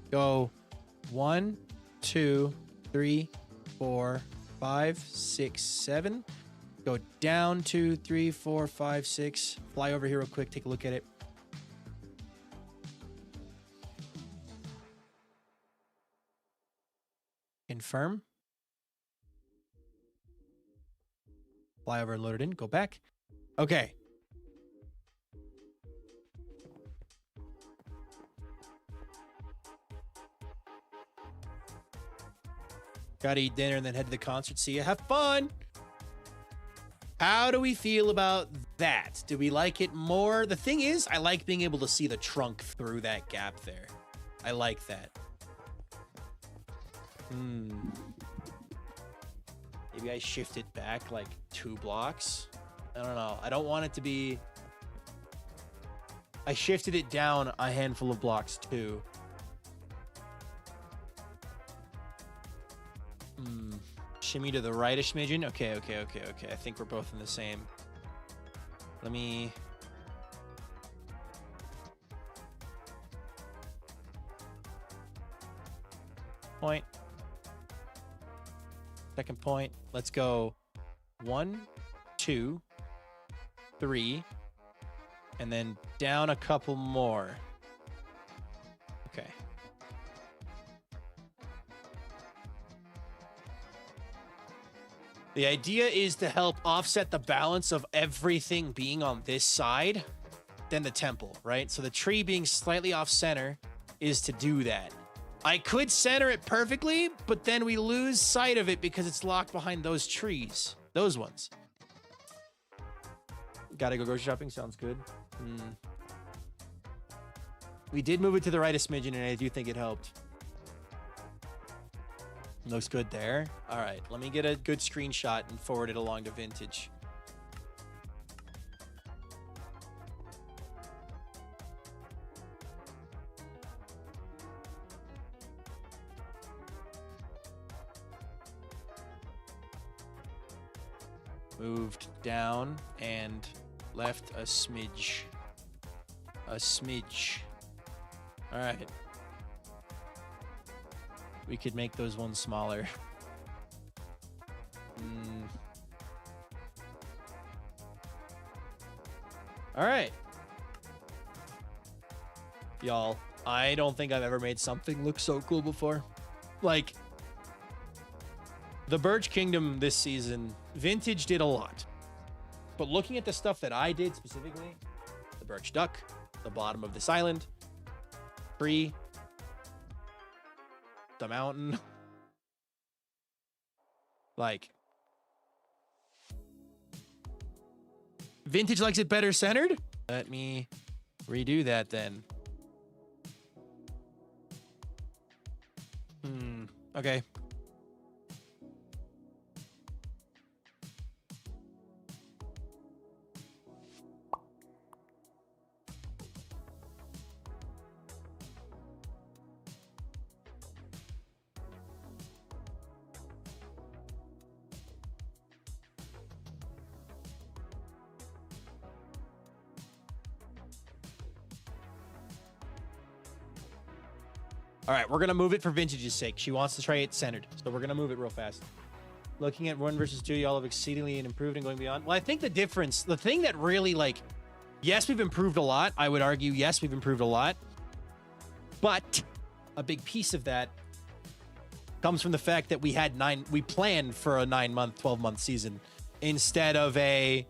S1: Go 1, 2, 3, 4, 5, 6, 7. Go down 2, 3, 4, 5, 6. Fly over here real quick. Take a look at it. Confirm. Fly over and load it in. Go back. Okay. Gotta eat dinner and then head to the concert. See you. Have fun. How do we feel about that? Do we like it more? The thing is, I like being able to see the trunk through that gap there. I like that. Maybe I shift it back like 2 blocks. I don't know. I don't want it to be... I shifted it down a handful of blocks too. Shimmy to the right a smidgen. Okay. I think we're both in the same. Let me... Point. Second point. Let's go 1, 2, 3, and then down a couple more. Okay. The idea is to help offset the balance of everything being on this side than the temple, right? So the tree being slightly off center is to do that. I could center it perfectly, but then we lose sight of it because it's locked behind those trees. Those ones. Gotta go grocery shopping. Sounds good. We did move it to the right a smidgen, and I do think it helped. Looks good there. All right, let me get a good screenshot and forward it along to Vintage. Moved down and left a smidge. A smidge. All right. We could make those ones smaller. All right. Y'all, I don't think I've ever made something look so cool before. Like, the Birch Kingdom this season, Vintage did a lot. But looking at the stuff that I did specifically, the Birch Duck, the bottom of this island, tree, the mountain, like, Vintage likes it better centered. Let me redo that then. Okay. All right, we're going to move it for vintage's sake. She wants to try it centered, so we're going to move it real fast. Looking at 1 versus 2, y'all have exceedingly improved and going beyond. Well, I think the difference, the thing that really, like, yes, we've improved a lot. I would argue, yes, we've improved a lot. But a big piece of that comes from the fact that we planned for a 9-month, 12-month season instead of a...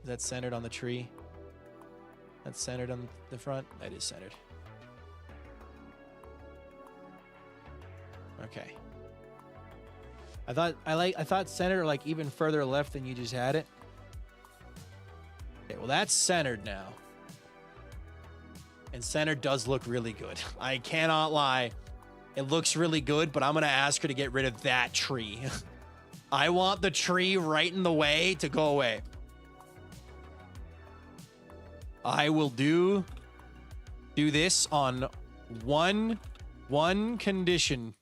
S1: Is that centered on the tree? That's centered on the front? That is centered. Okay. I thought center like even further left than you just had it. Okay, well that's centered now. And center does look really good. I cannot lie. It looks really good, but I'm gonna ask her to get rid of that tree. I want the tree right in the way to go away. I will do this on one condition.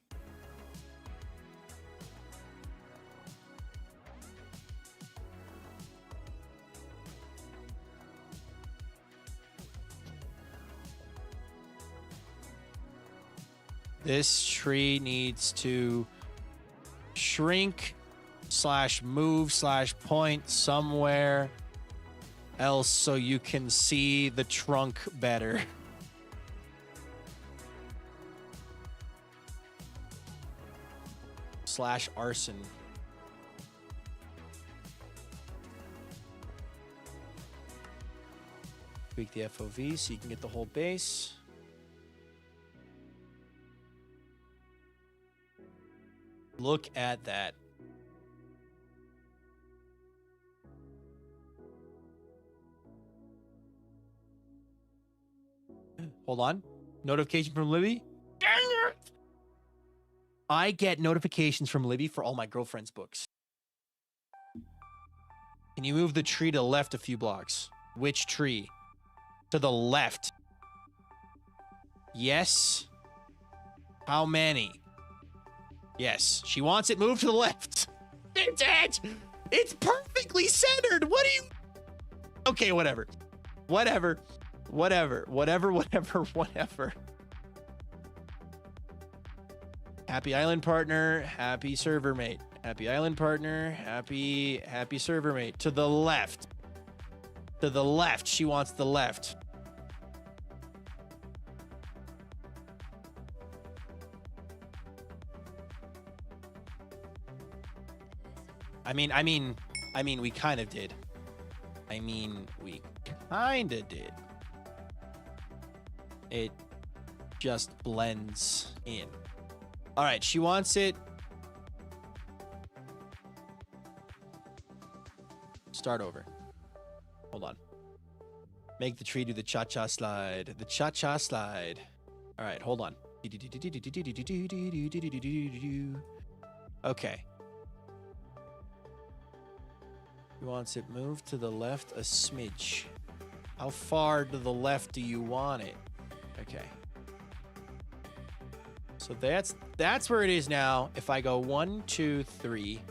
S1: This tree needs to shrink / move / point somewhere else so you can see the trunk better. / arson. Tweak the FOV so you can get the whole base. Look at that. Hold on. Notification from Libby. Dang it! I get notifications from Libby for all my girlfriend's books. Can you move the tree to the left a few blocks? Which tree? To the left. Yes. How many? Yes. She wants it moved to the left. It's it! It's perfectly centered. What do you... Okay, whatever. Whatever. Happy island partner, happy server mate. Happy island partner, happy server mate. To the left. To the left. She wants the left. I mean, we kind of did. It just blends in. All right, she wants it. Start over. Hold on. Make the tree do the cha-cha slide. The cha-cha slide. All right, hold on. Okay. He wants it moved to the left a smidge. How far to the left do you want it? Okay. So that's where it is now. If I go 1, 2, 3.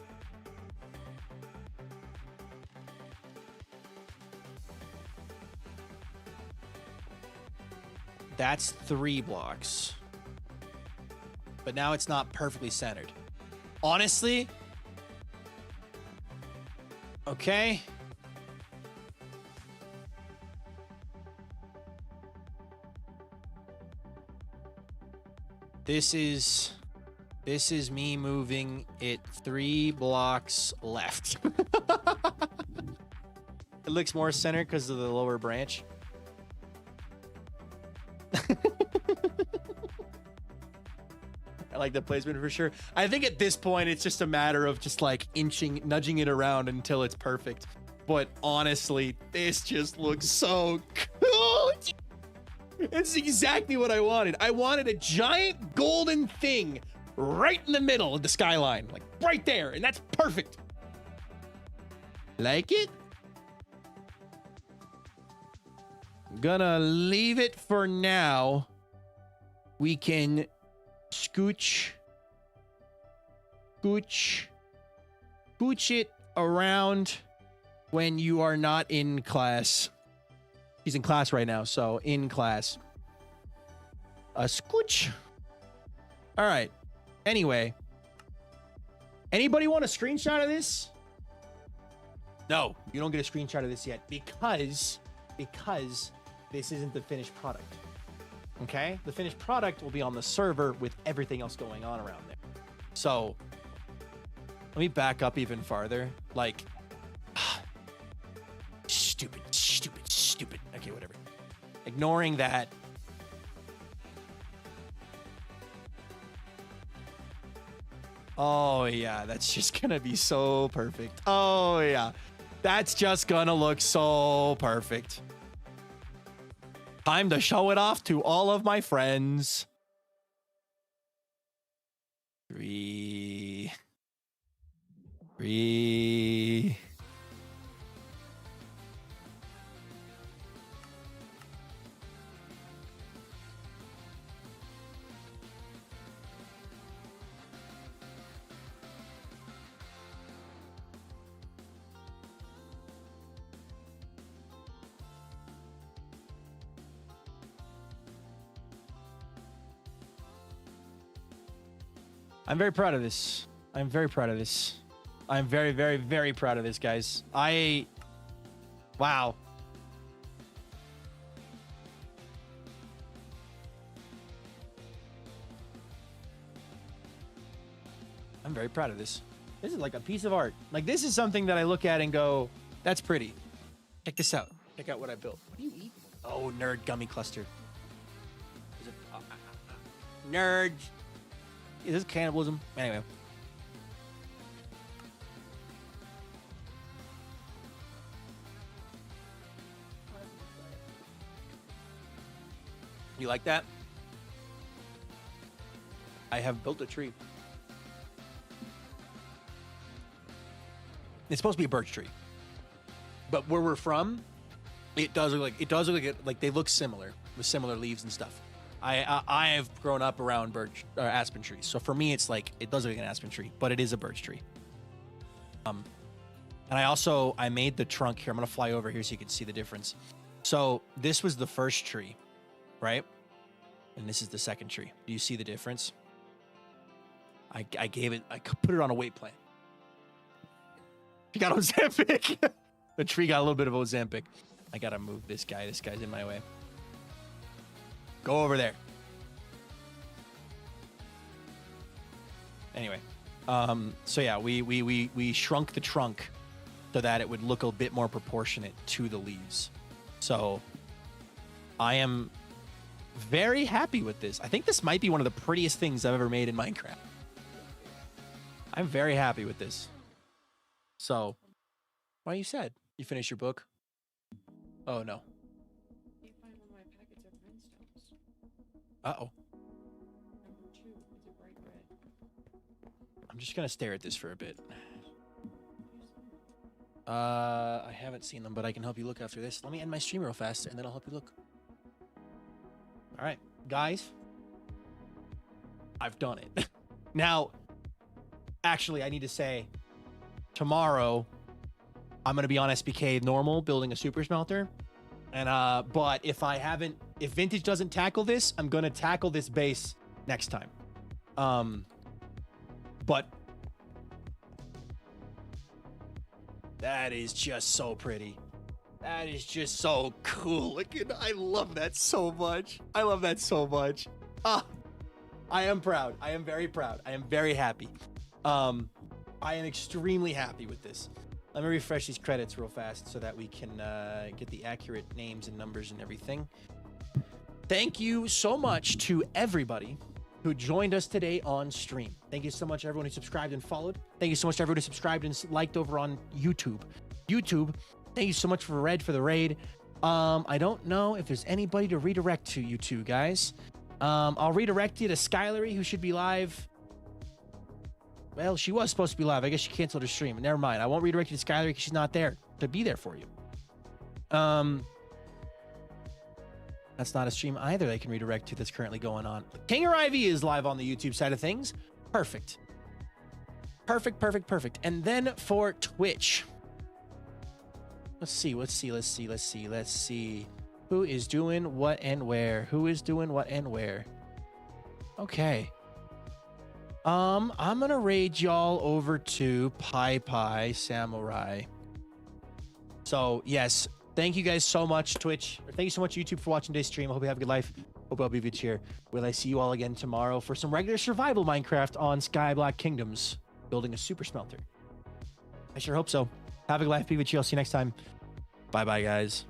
S1: That's 3 blocks. But now it's not perfectly centered. Honestly. Okay. This is me moving it 3 blocks left. It looks more centered because of the lower branch. I like the placement for sure. I think at this point it's just a matter of just like nudging it around until it's perfect. But honestly, this just looks so cool. It's exactly what I wanted. I wanted a giant golden thing right in the middle of the skyline, like right there, and that's perfect. Like it? I'm gonna leave it for now. We can scooch it around when you are not in class. He's in class right now, so in class. A scooch. All right. Anyway. Anybody want a screenshot of this? No, you don't get a screenshot of this yet because this isn't the finished product. Okay? The finished product will be on the server with everything else going on around there. So, let me back up even farther. Like, stupid. Okay, whatever. Ignoring that. Oh, yeah, that's just gonna be so perfect. Oh, yeah. That's just gonna look so perfect. Time to show it off to all of my friends. 3. I'm very proud of this. I'm very proud of this. I'm very, very, very proud of this, guys. Wow. I'm very proud of this. This is like a piece of art. Like, this is something that I look at and go, that's pretty. Check this out. Check out what I built. What do you eat? Oh, nerd gummy cluster. Is it, nerd. Is this cannibalism? Anyway. You like that? I have built a tree. It's supposed to be a birch tree. But where we're from, it does look like they look similar with similar leaves and stuff. I have grown up around birch or aspen trees, so for me it's like it does look like an aspen tree, but it is a birch tree. And I made the trunk here. I'm gonna fly over here so you can see the difference. So this was the first tree, right? And this is the second tree. Do you see the difference? I put it on a weight plan. You got Ozempic. The tree got a little bit of Ozempic. I gotta move this guy. This guy's in my way. Go over there. Anyway, so yeah, we shrunk the trunk so that it would look a bit more proportionate to the leaves. So I am very happy with this. I think this might be one of the prettiest things I've ever made in Minecraft. I'm very happy with this. So, why are you sad? You finished your book? Oh no. Uh-oh. I'm just gonna stare at this for a bit. I haven't seen them, but I can help you look after this. Let me end my stream real fast, and then I'll help you look. All right, guys. I've done it. Now, actually, I need to say, tomorrow, I'm gonna be on SBK normal, building a super smelter. And but if Vintage doesn't tackle this, I'm gonna tackle this base next time. But that is just so pretty. That is just so cool looking. I love that so much. I love that so much. Ah, I am proud. I am very proud. I am very happy. I am extremely happy with this. Let me refresh these credits real fast so that we can get the accurate names and numbers and everything. Thank you so much to everybody who joined us today on stream. Thank you so much everyone who subscribed and followed. Thank you so much to everyone who subscribed and liked over on YouTube. Thank you so much for Red for the raid. I don't know if there's anybody to redirect to you two guys. I'll redirect you to Skylery, who should be live. Well, she was supposed to be live. I guess she canceled her stream. Never mind. I won't redirect you to Skylery because she's not there to be there for you. That's not a stream either they can redirect to that's currently going on. King or Ivy is live on the YouTube side of things. Perfect. Perfect, perfect, perfect. And then for Twitch. Let's see. Who is doing what and where? Who is doing what and where? Okay. I'm gonna raid y'all over to Pi Samurai. So yes, thank you guys so much, Twitch. Thank you so much, YouTube, for watching today's stream. I hope you have a good life. Hope I'll be with you here. Will I see you all again tomorrow for some regular survival Minecraft on Skyblock Kingdoms, building a super smelter? I sure hope so. Have a good life, be with you. I'll see you next time. Bye bye, guys.